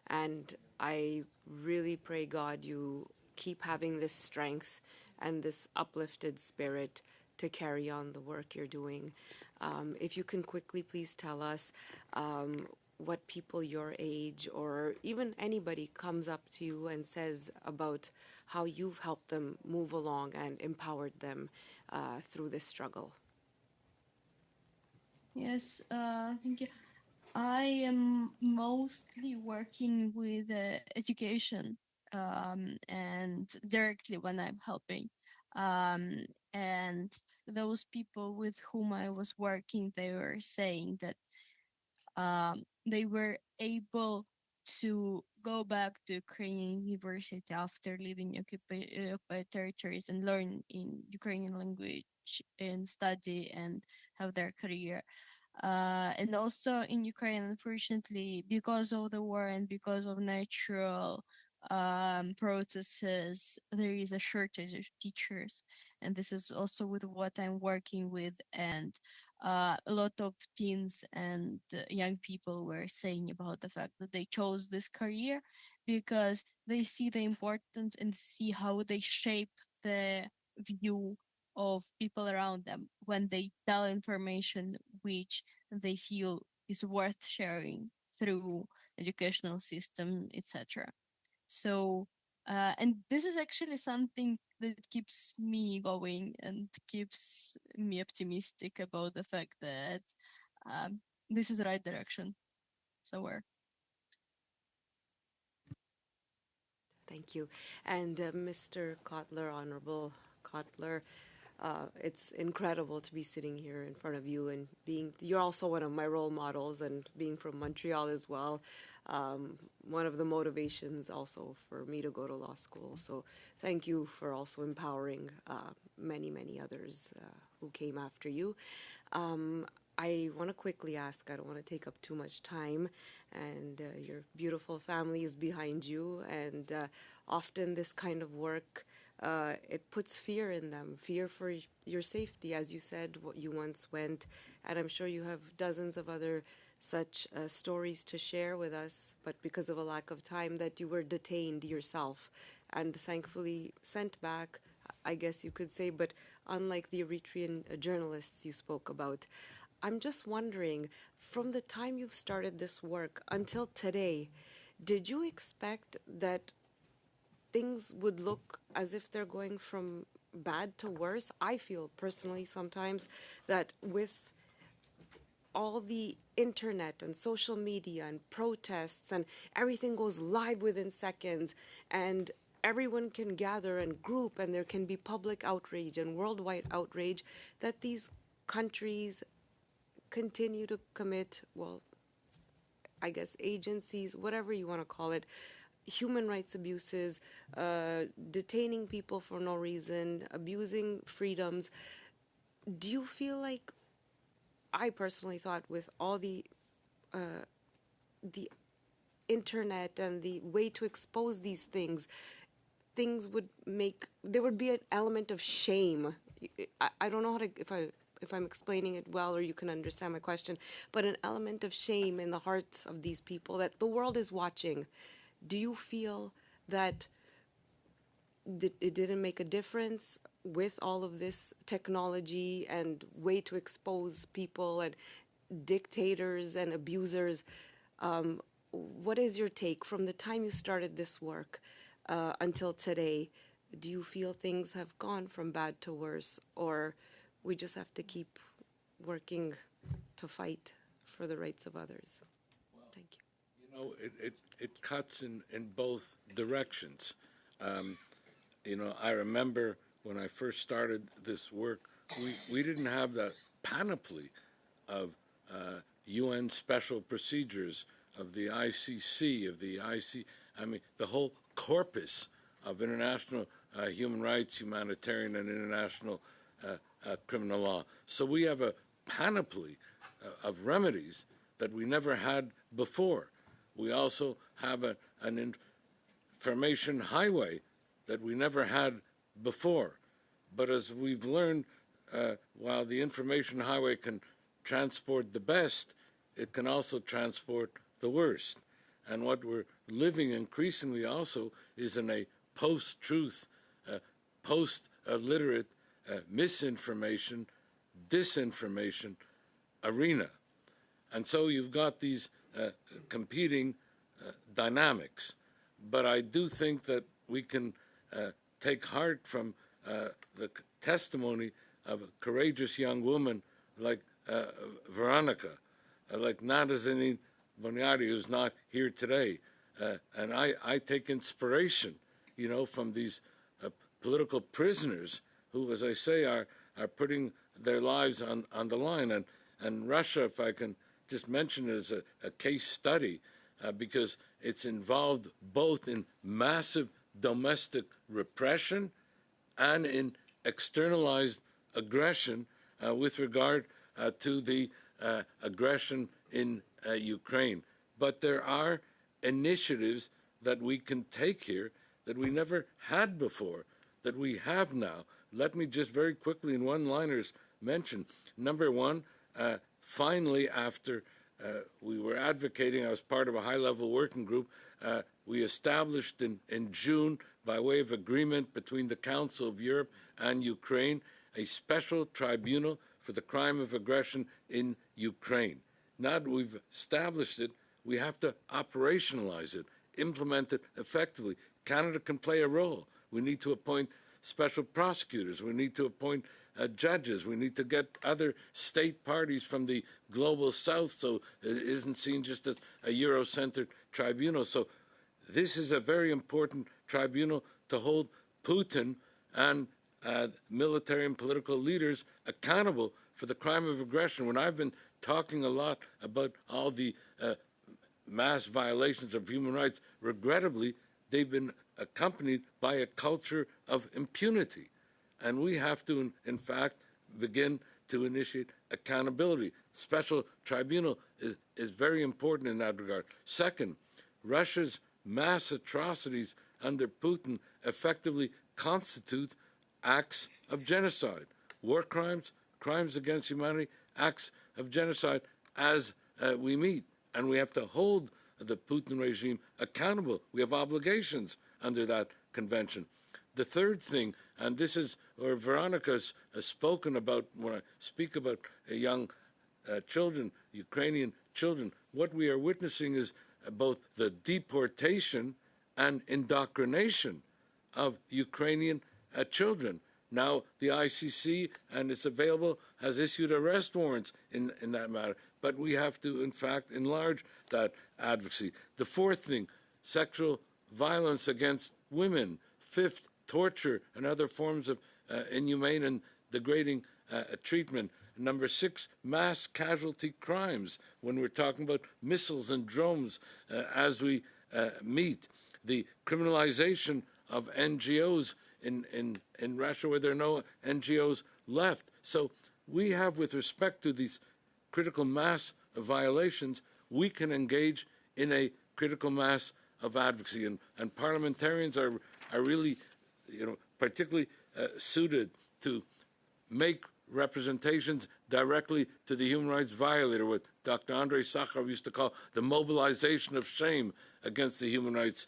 And I really pray God you keep having this strength and this uplifted spirit to carry on the work you're doing. If you can quickly please tell us what people your age or even anybody comes up to you and says about how you've helped them move along and empowered them through this struggle. Yes, thank you. I am mostly working with education and directly when I'm helping. And those people with whom I was working, they were saying that they were able to go back to Ukrainian university after leaving occupied territories and learn in Ukrainian language and study and have their career. And also in Ukraine, unfortunately, because of the war and because of natural processes, there is a shortage of teachers. And this is also with what I'm working with. And a lot of teens and young people were saying about the fact that they chose this career because they see the importance and see how they shape the view of people around them when they tell information which they feel is worth sharing through educational system, etc. So, and this is actually something that keeps me going and keeps me optimistic about the fact that this is the right direction. So we're Thank you. And Mr. Kotler, Honorable Kotler, it's incredible to be sitting here in front of you and you're also one of my role models, and being from Montreal as well, one of the motivations also for me to go to law school. So thank you for also empowering many, many others who came after you. I want to quickly ask, I don't want to take up too much time, and your beautiful family is behind you, and often this kind of work, it puts fear in them, fear for your safety, as you said, what you once went, and I'm sure you have dozens of other such stories to share with us, but because of a lack of time that you were detained yourself and thankfully sent back, I guess you could say, but unlike the Eritrean journalists you spoke about, I'm just wondering, from the time you've started this work until today, did you expect that things would look as if they're going from bad to worse? I feel personally sometimes that with all the internet and social media and protests and everything goes live within seconds and everyone can gather and group and there can be public outrage and worldwide outrage, that these countries continue to commit, well, I guess agencies, whatever you want to call it, human rights abuses, detaining people for no reason, abusing freedoms. Do you feel like, I personally thought with all the internet and the way to expose these things, things would make, there would be an element of shame. I don't know how to, if I'm explaining it well or you can understand my question, but an element of shame in the hearts of these people that the world is watching. Do you feel that it didn't make a difference with all of this technology and way to expose people and dictators and abusers? What is your take from the time you started this work until today? Do you feel things have gone from bad to worse, or we just have to keep working to fight for the rights of others? Thank you. You know, it cuts in both directions. I remember when I first started this work, we didn't have that panoply of UN special procedures, of the ICC, of the the whole corpus of international human rights, humanitarian and international criminal law. So we have a panoply of remedies that we never had before. We also have an information highway that we never had before. But as we've learned, while the information highway can transport the best, it can also transport the worst. And what we're living increasingly also is in a post-truth, post-literate misinformation, disinformation arena. And so you've got these competing dynamics. But I do think that we can take heart from the testimony of a courageous young woman like Veronica, like Nazanin Boniadi, who's not here today. And I take inspiration, from these political prisoners who, as I say, are putting their lives on the line. And Russia, if I can just mention it as a case study, because it's involved both in massive domestic repression and in externalized aggression with regard to the aggression in Ukraine. But there are initiatives that we can take here that we never had before, that we have now. Let me just very quickly in one-liners mention. Number one, finally, after we were advocating, I was part of a high-level working group, we established in June, by way of agreement between the Council of Europe and Ukraine, a special tribunal for the crime of aggression in Ukraine. Now that we've established it, we have to operationalize it, implement it effectively. Canada can play a role. We need to appoint special prosecutors. We need to appoint judges. We need to get other state parties from the global south so it isn't seen just as a Euro-centered tribunal. So this is a very important tribunal to hold Putin and military and political leaders accountable for the crime of aggression. When I've been talking a lot about all the mass violations of human rights, regrettably, they've been accompanied by a culture of impunity. And we have to, in fact, begin to initiate accountability. Special tribunal is very important in that regard. Second, Russia's mass atrocities under Putin effectively constitute acts of genocide. War crimes, crimes against humanity, acts of genocide as we meet. And we have to hold the Putin regime accountable. We have obligations under that convention. The third thing, and this is where Veronica has spoken about when I speak about young children, Ukrainian children, what we are witnessing is both the deportation and indoctrination of Ukrainian children. Now the ICC, and it's available, has issued arrest warrants in that matter. But we have to, in fact, enlarge that advocacy. The fourth thing, sexual violence against women. Fifth, torture and other forms of inhumane and degrading treatment. Number six, mass casualty crimes, when we're talking about missiles and drones as we meet. The criminalization of NGOs in Russia, where there are no NGOs left. So we have, with respect to these critical mass of violations, we can engage in a critical mass of advocacy. And parliamentarians are really, particularly suited to make representations directly to the human rights violator, what Dr. Andrei Sakharov used to call the mobilization of shame against the human rights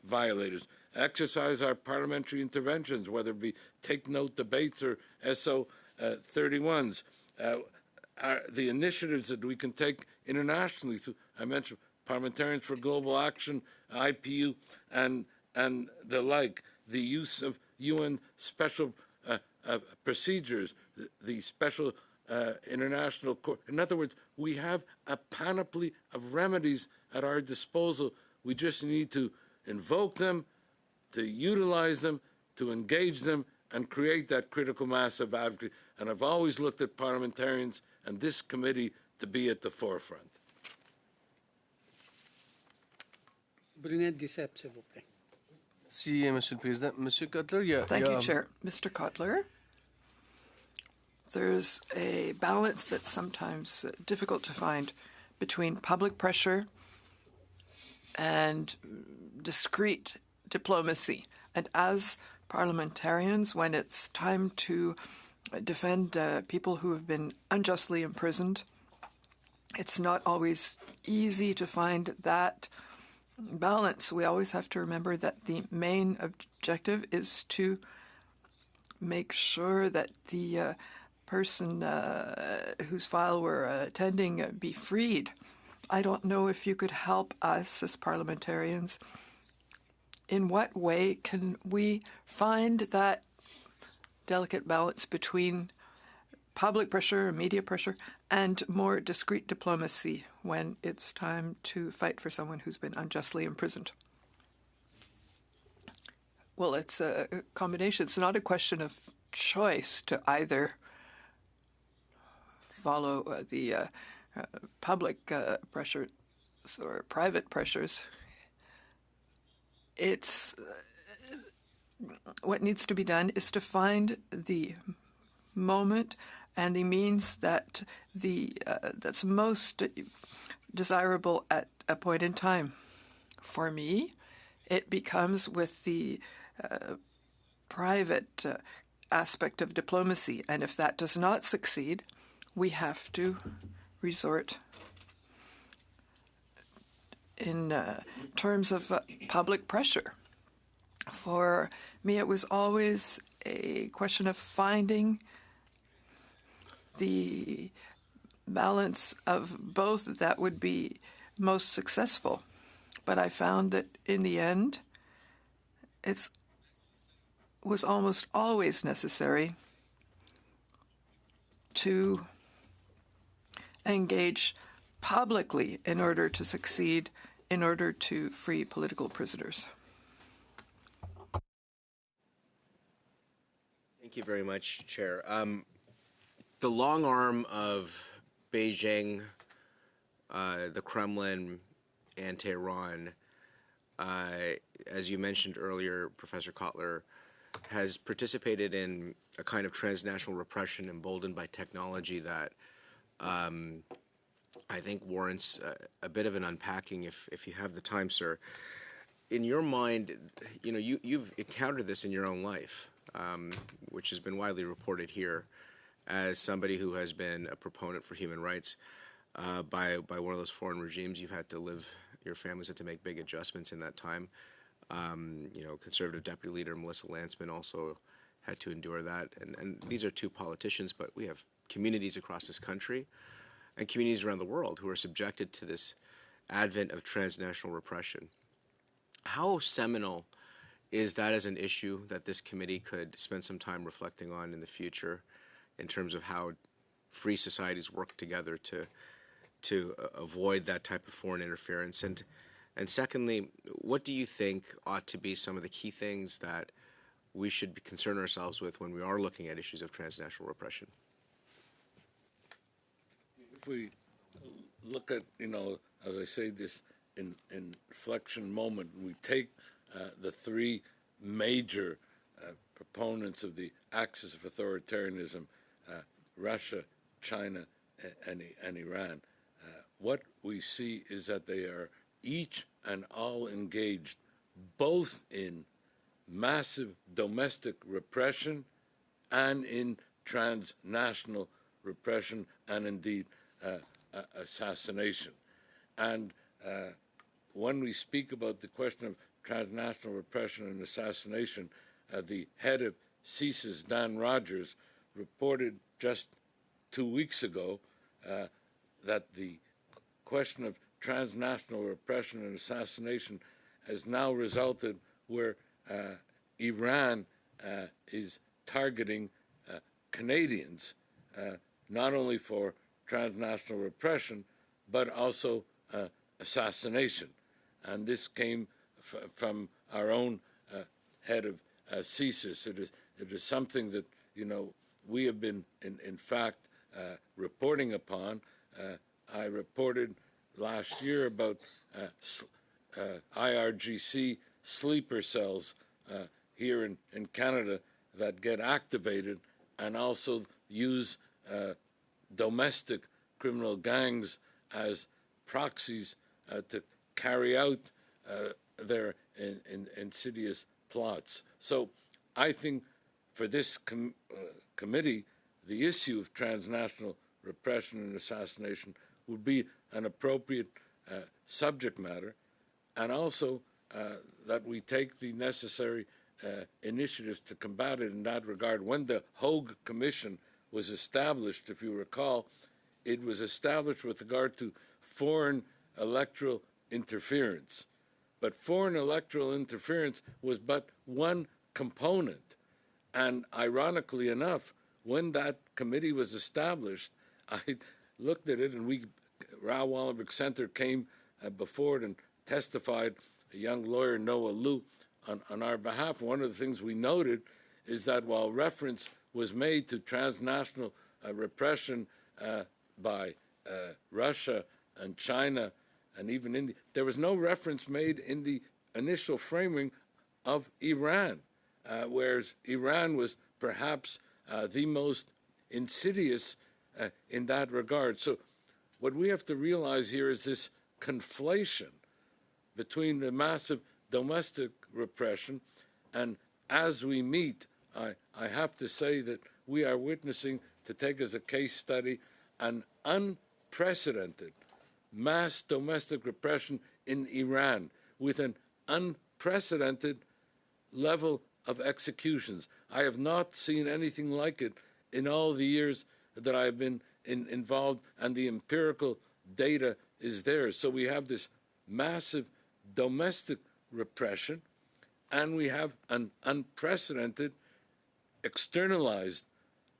violators. Exercise our parliamentary interventions, whether it be Take Note debates or SO 31s. The initiatives that we can take internationally through, I mentioned Parliamentarians for Global Action, IPU, and the like, the use of UN special procedures, the special international court. In other words, we have a panoply of remedies at our disposal. We just need to invoke them, to utilize them, to engage them, and create that critical mass of advocacy. And I've always looked at parliamentarians and this committee to be at the forefront. Brunette Duceppe, s'il vous plaît. Merci, Monsieur le Président. Monsieur Cutler, Thank you, Chair. Mr. Cutler, there's a balance that's sometimes difficult to find between public pressure and discreet diplomacy. And as parliamentarians, when it's time to defend people who have been unjustly imprisoned, it's not always easy to find that balance, we always have to remember that the main objective is to make sure that the person whose file we're attending be freed. I don't know if you could help us as parliamentarians. In what way can we find that delicate balance between public pressure, media pressure, and more discreet diplomacy when it's time to fight for someone who's been unjustly imprisoned? Well, it's a combination. It's not a question of choice to either follow the public pressures or private pressures. It's what needs to be done is to find the moment and the means that that's most desirable at a point in time. For me, it becomes with the private aspect of diplomacy, and if that does not succeed, we have to resort in terms of public pressure. For me, it was always a question of finding the balance of both that would be most successful. But I found that in the end, it was almost always necessary to engage publicly in order to succeed, in order to free political prisoners. Thank you very much, Chair. The long arm of Beijing, the Kremlin, and Tehran, as you mentioned earlier, Professor Kotler, has participated in a kind of transnational repression emboldened by technology that I think warrants a bit of an unpacking if you have the time, sir. In your mind, you've encountered this in your own life, which has been widely reported here, as somebody who has been a proponent for human rights by one of those foreign regimes. You've had to live, your family's had to make big adjustments in that time. Conservative Deputy Leader Melissa Lantsman also had to endure that. And these are two politicians, but we have communities across this country and communities around the world who are subjected to this advent of transnational repression. How seminal is that as an issue that this committee could spend some time reflecting on in the future in terms of how free societies work together to avoid that type of foreign interference? And secondly, what do you think ought to be some of the key things that we should concern ourselves with when we are looking at issues of transnational repression? If we look at, as I say, this inflection moment, we take the three major proponents of the axis of authoritarianism, Russia, China, and Iran, what we see is that they are each and all engaged both in massive domestic repression and in transnational repression and indeed assassination. And when we speak about the question of transnational repression and assassination, the head of CSIS, Dan Rogers, reported just 2 weeks ago that the question of transnational repression and assassination has now resulted where Iran is targeting Canadians, not only for transnational repression, but also assassination. And this came from our own head of CSIS. It is something that, we have been, in fact, reporting upon. I reported last year about IRGC sleeper cells here in Canada that get activated and also use domestic criminal gangs as proxies to carry out their insidious plots. So I think for this committee, the issue of transnational repression and assassination would be an appropriate subject matter. and also that we take the necessary initiatives to combat it in that regard. When the Hogue Commission was established, if you recall, it was established with regard to foreign electoral interference. But foreign electoral interference was but one component. And ironically enough, when that committee was established, I looked at it, and Raoul Wallenberg Center came before it and testified, a young lawyer, Noah Liu, on our behalf. One of the things we noted is that while reference was made to transnational repression by Russia and China and even India, there was no reference made in the initial framing of Iran, whereas Iran was perhaps the most insidious in that regard. So what we have to realize here is this conflation between the massive domestic repression, and as we meet, I have to say that we are witnessing, to take as a case study, an unprecedented mass domestic repression in Iran with an unprecedented level of executions. I have not seen anything like it in all the years that I've been involved, and the empirical data is there. So we have this massive domestic repression, and we have an unprecedented externalized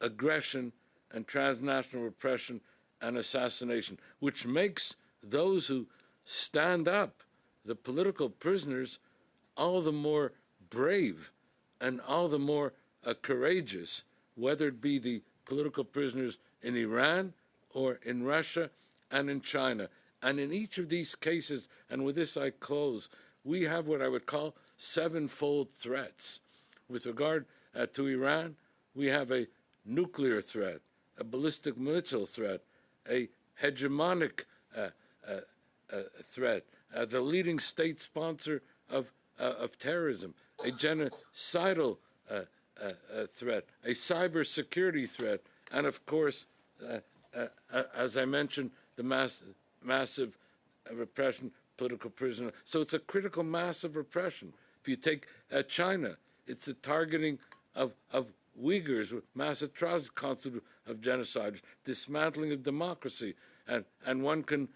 aggression and transnational repression and assassination, which makes those who stand up, the political prisoners, all the more brave and all the more courageous, whether it be the political prisoners in Iran or in Russia and in China. And in each of these cases, and with this I close, we have what I would call sevenfold threats. With regard to Iran, we have a nuclear threat, a ballistic missile threat, a hegemonic threat, the leading state sponsor of terrorism, a genocidal threat, a cybersecurity threat, and of course, as I mentioned, the massive repression, political prisoner. So it's a critical mass of repression. If you take China, it's the targeting of Uyghurs with mass atrocities constitutive of genocide, dismantling of democracy, and one can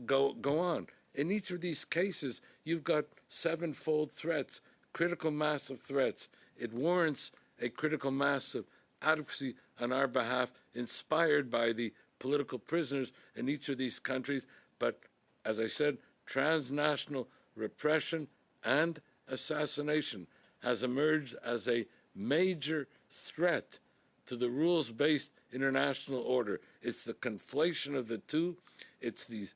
go on. In each of these cases, you've got sevenfold threats, critical mass of threats. It warrants a critical mass of advocacy on our behalf, inspired by the political prisoners in each of these countries. But as I said, transnational repression and assassination has emerged as a major threat to the rules-based international order. It's the conflation of the two. It's the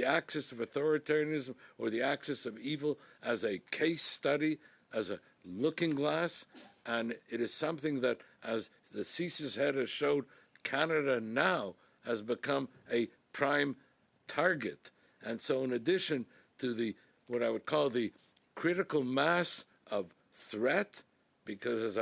axis of authoritarianism or the axis of evil as a case study, as a looking glass, and it is something that, as the CSIS head has showed, Canada now has become a prime target. And so in addition to what I would call the critical mass of threat, because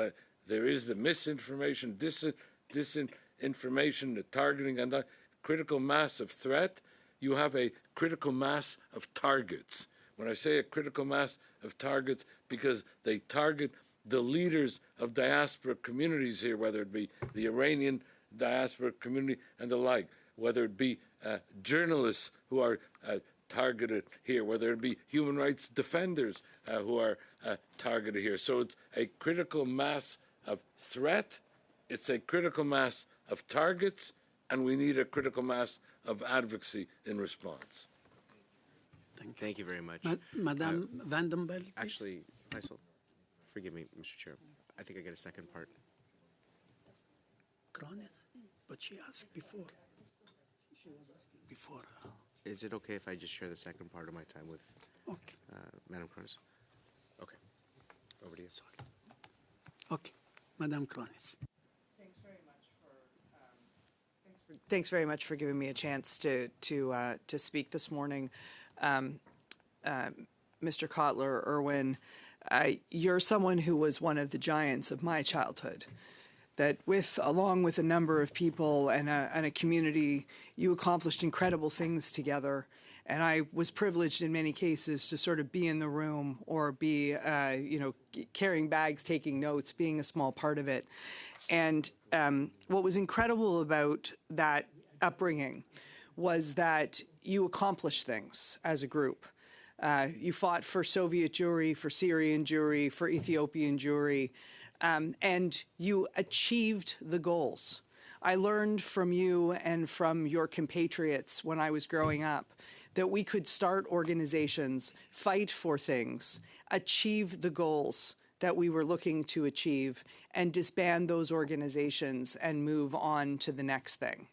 there is the misinformation, disinformation, the targeting, and the critical mass of threat, you have a critical mass of targets. When I say a critical mass of targets, because they target the leaders of diaspora communities here, whether it be the Iranian diaspora community and the like, whether it be journalists who are targeted here, whether it be human rights defenders who are targeted here. So it's a critical mass of threat, it's a critical mass of targets, and we need a critical mass of advocacy in response. Thank you very much. Madame Vandenberg, please. Actually, Faisal, forgive me, Mr. Chair. I think I get a second part. Cronin, but she asked before. She was asking before. Is it okay if I just share the second part of my time with Okay. Madam Cronus? Okay. Over to you. Sorry. Okay. Madame Cronis. Thanks very much for giving me a chance to speak this morning. Mr. Kotler, Erwin, you're someone who was one of the giants of my childhood. That along with a number of people and a community, you accomplished incredible things together. And I was privileged in many cases to sort of be in the room or be, carrying bags, taking notes, being a small part of it. And what was incredible about that upbringing was that you accomplished things as a group. You fought for Soviet Jewry, for Syrian Jewry, for Ethiopian Jewry, and you achieved the goals. I learned from you and from your compatriots when I was growing up that we could start organizations, fight for things, achieve the goals that we were looking to achieve, and disband those organizations and move on to the next thing.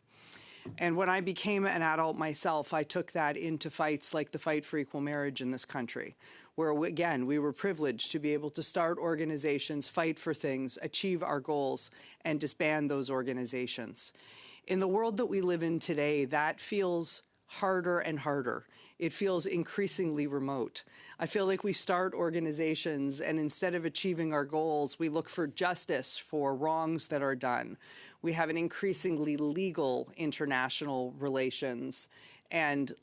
And when I became an adult myself, I took that into fights like the fight for equal marriage in this country, where, again, we were privileged to be able to start organizations, fight for things, achieve our goals, and disband those organizations. In the world that we live in today, that feels harder and harder. It feels increasingly remote. I feel like we start organizations, and instead of achieving our goals, we look for justice for wrongs that are done. We have an increasingly legal international relations, and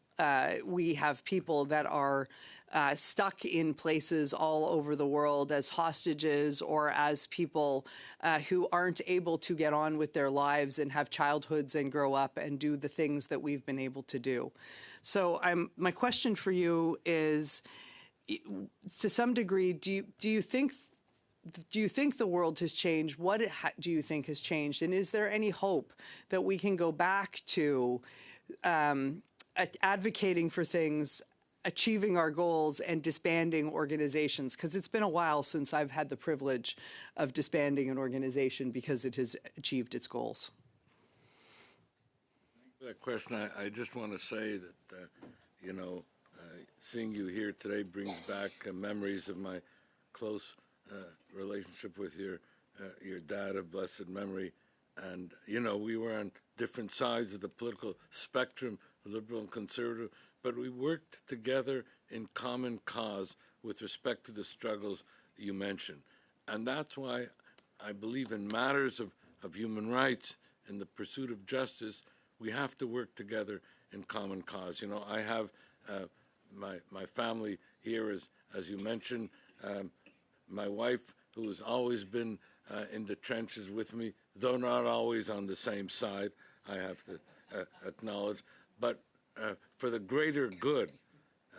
we have people that are stuck in places all over the world as hostages or as people who aren't able to get on with their lives and have childhoods and grow up and do the things that we've been able to do. So my question for you is, to some degree, do you think the world has changed? What do you think has changed? And is there any hope that we can go back to advocating for things, achieving our goals, and disbanding organizations? Because it's been a while since I've had the privilege of disbanding an organization because it has achieved its goals. That question, I just want to say that, seeing you here today brings back memories of my close relationship with your dad of blessed memory. And, we were on different sides of the political spectrum, liberal and conservative, but we worked together in common cause with respect to the struggles you mentioned. And that's why I believe in matters of human rights and the pursuit of justice, we have to work together in common cause. I have my family here, as you mentioned, my wife, who has always been in the trenches with me, though not always on the same side, I have to acknowledge. But for the greater good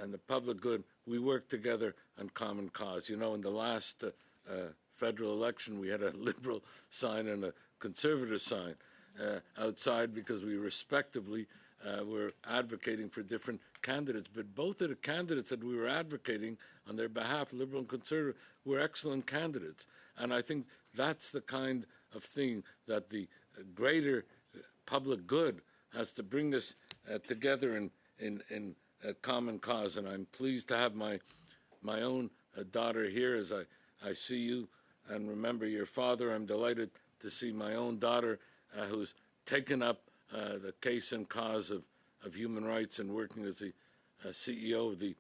and the public good, we work together on common cause. In the last federal election, we had a liberal sign and a conservative sign outside because we respectively were advocating for different candidates. But both of the candidates that we were advocating on their behalf, liberal and conservative, were excellent candidates. And I think that's the kind of thing that the greater public good has to bring us together in a common cause. And I'm pleased to have my own daughter here as I see you and remember your father. I'm delighted to see my own daughter who's taken up the case and cause of human rights and working as the CEO of the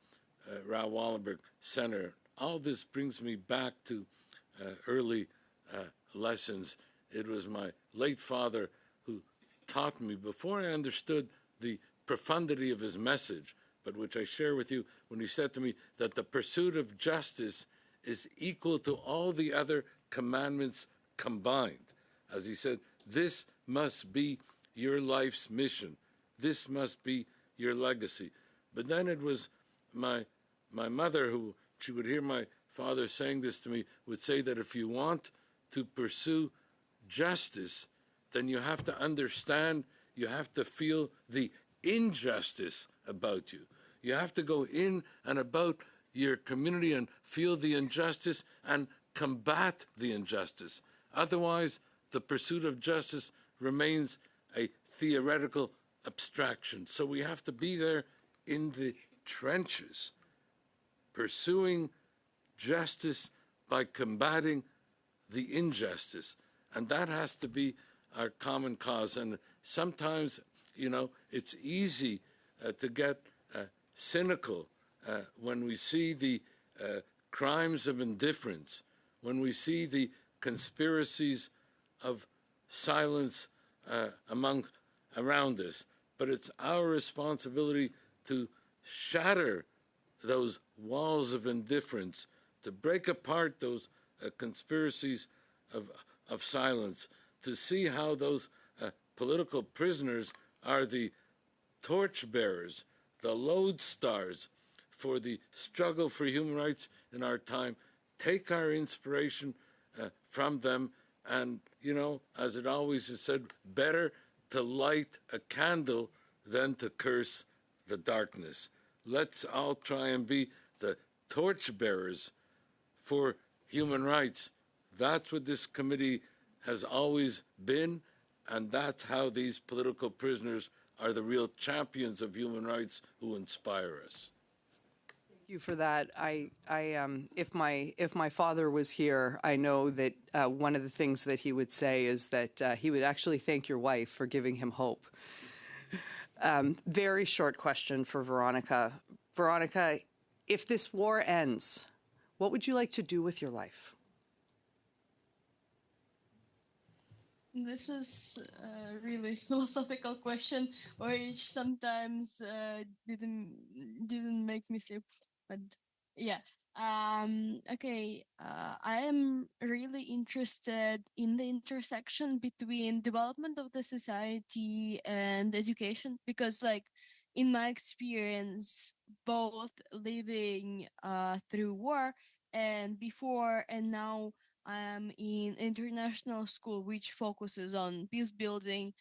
Raoul Wallenberg Center. All this brings me back to early lessons. It was my late father who taught me, before I understood the profundity of his message, but which I share with you, when he said to me that the pursuit of justice is equal to all the other commandments combined. As he said, this must be your life's mission. This must be your legacy. But then it was my mother who, she would hear my father saying this to me, would say that if you want to pursue justice, then you have to understand, you have to feel the injustice about you. You have to go in and about your community and feel the injustice and combat the injustice. Otherwise, the pursuit of justice remains a theoretical abstraction. So we have to be there in the trenches, pursuing justice by combating the injustice. And that has to be our common cause. And sometimes, it's easy to get cynical when we see the crimes of indifference, when we see the conspiracies of silence around us. But it's our responsibility to shatter those walls of indifference, to break apart those conspiracies of silence, to see how those political prisoners are the torchbearers, the lodestars for the struggle for human rights in our time. Take our inspiration from them, and, you know, as it always is said, better to light a candle than to curse the darkness. Let's all try and be the torchbearers for human rights. That's what this committee has always been, and that's how these political prisoners are the real champions of human rights who inspire us. Thank you for that. If my father was here, I know that one of the things that he would say is that he would actually thank your wife for giving him hope. Very short question for Veronica. Veronica, if this war ends, what would you like to do with your life? This is a really philosophical question, which sometimes didn't make me sleep. But yeah, okay. I am really interested in the intersection between development of the society and education, because, like, in my experience, both living through war and before and now, I am in international school, which focuses on peace building.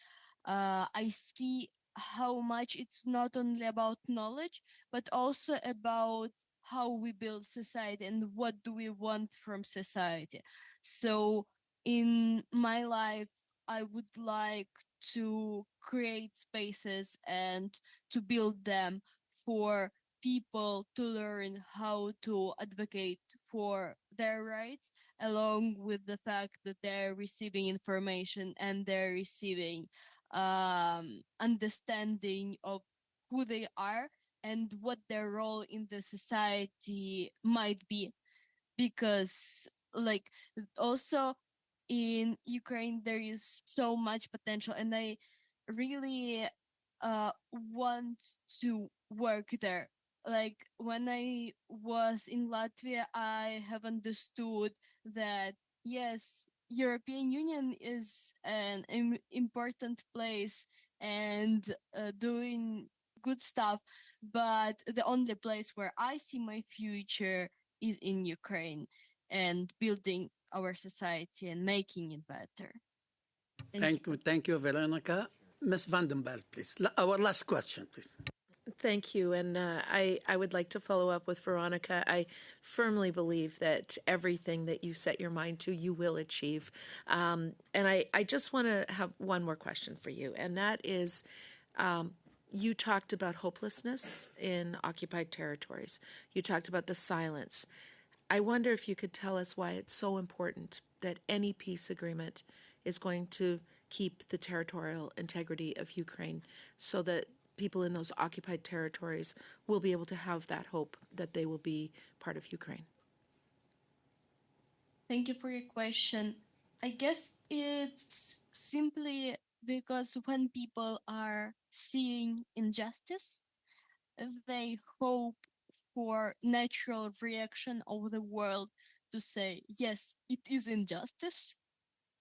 I see how much it's not only about knowledge, but also about how we build society and what do we want from society. So in my life, I would like to create spaces and to build them for people to learn how to advocate for their rights, along with the fact that they're receiving information and they're receiving understanding of who they are and what their role in the society might be. Because, like, also in Ukraine there is so much potential, and I really want to work there. Like, when I was in Latvia, I have understood that yes, European Union is an important place and doing good stuff, but the only place where I see my future is in Ukraine and building our society and making it better. Thank you, Veronica. Ms. Vandenberg, please. Our last question, please. Thank you. And I would like to follow up with Veronica. I firmly believe that everything that you set your mind to, you will achieve. And I just want to have one more question for you, and that is, you talked about hopelessness in occupied territories. You talked about the silence. I wonder if you could tell us why it's so important that any peace agreement is going to keep the territorial integrity of Ukraine, so that people in those occupied territories will be able to have that hope that they will be part of Ukraine. Thank you for your question. I guess it's simply because when people are seeing injustice, they hope for natural reaction of the world to say, yes, it is injustice.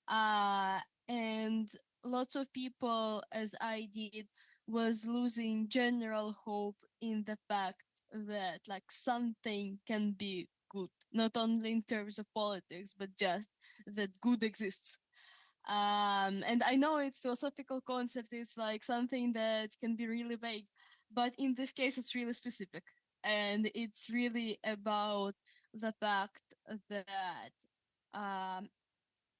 And lots of people, as I did, was losing general hope in the fact that, like, something can be good, not only in terms of politics, but just that good exists. And I know it's philosophical concept, it's like something that can be really vague, but in this case it's really specific, and it's really about the fact that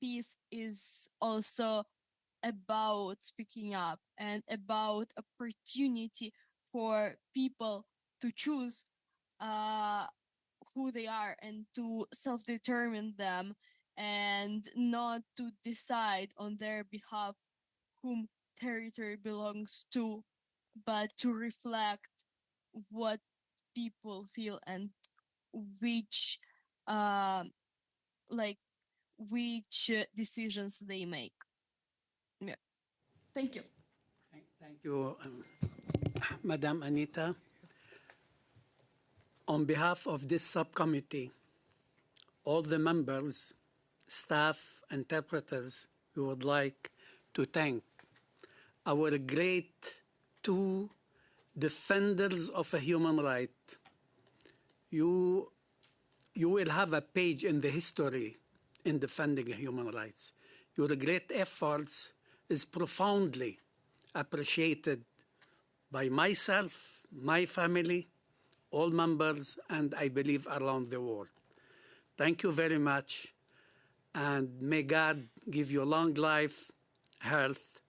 peace is also about speaking up and about opportunity for people to choose uh, who they are and to self-determine them, and not to decide on their behalf whom territory belongs to, but to reflect what people feel and which uh, like which decisions they make. Yeah. Thank you. Thank you, Madam Anita. On behalf of this subcommittee, all the members, staff, interpreters, we would like to thank our great two defenders of a human right. You will have a page in the history in defending human rights. Your great efforts is profoundly appreciated by myself, my family, all members, and I believe around the world. Thank you very much, and may God give you long life, health,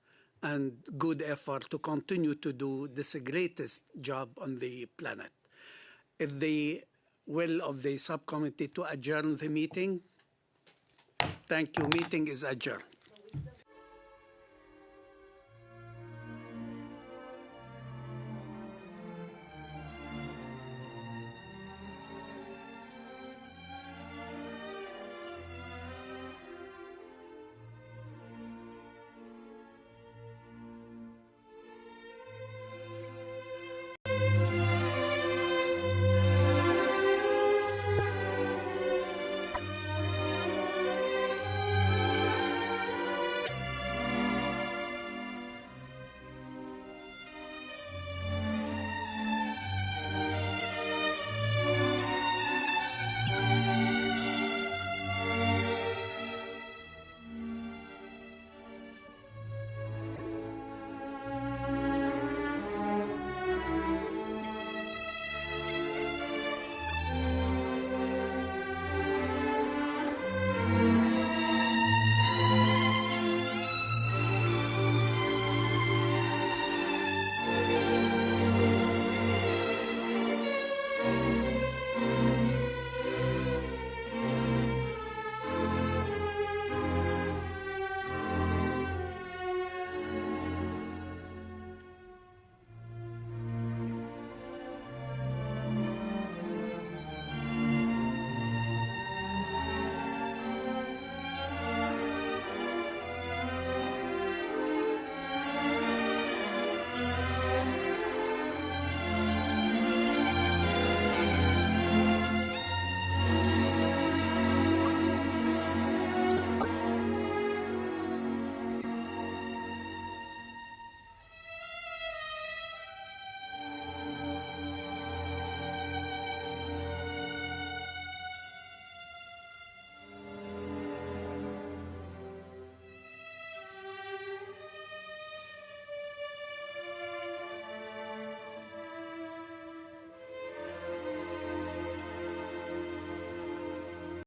and good effort to continue to do this greatest job on the planet. If the will of the subcommittee to adjourn the meeting, thank you. Meeting is adjourned.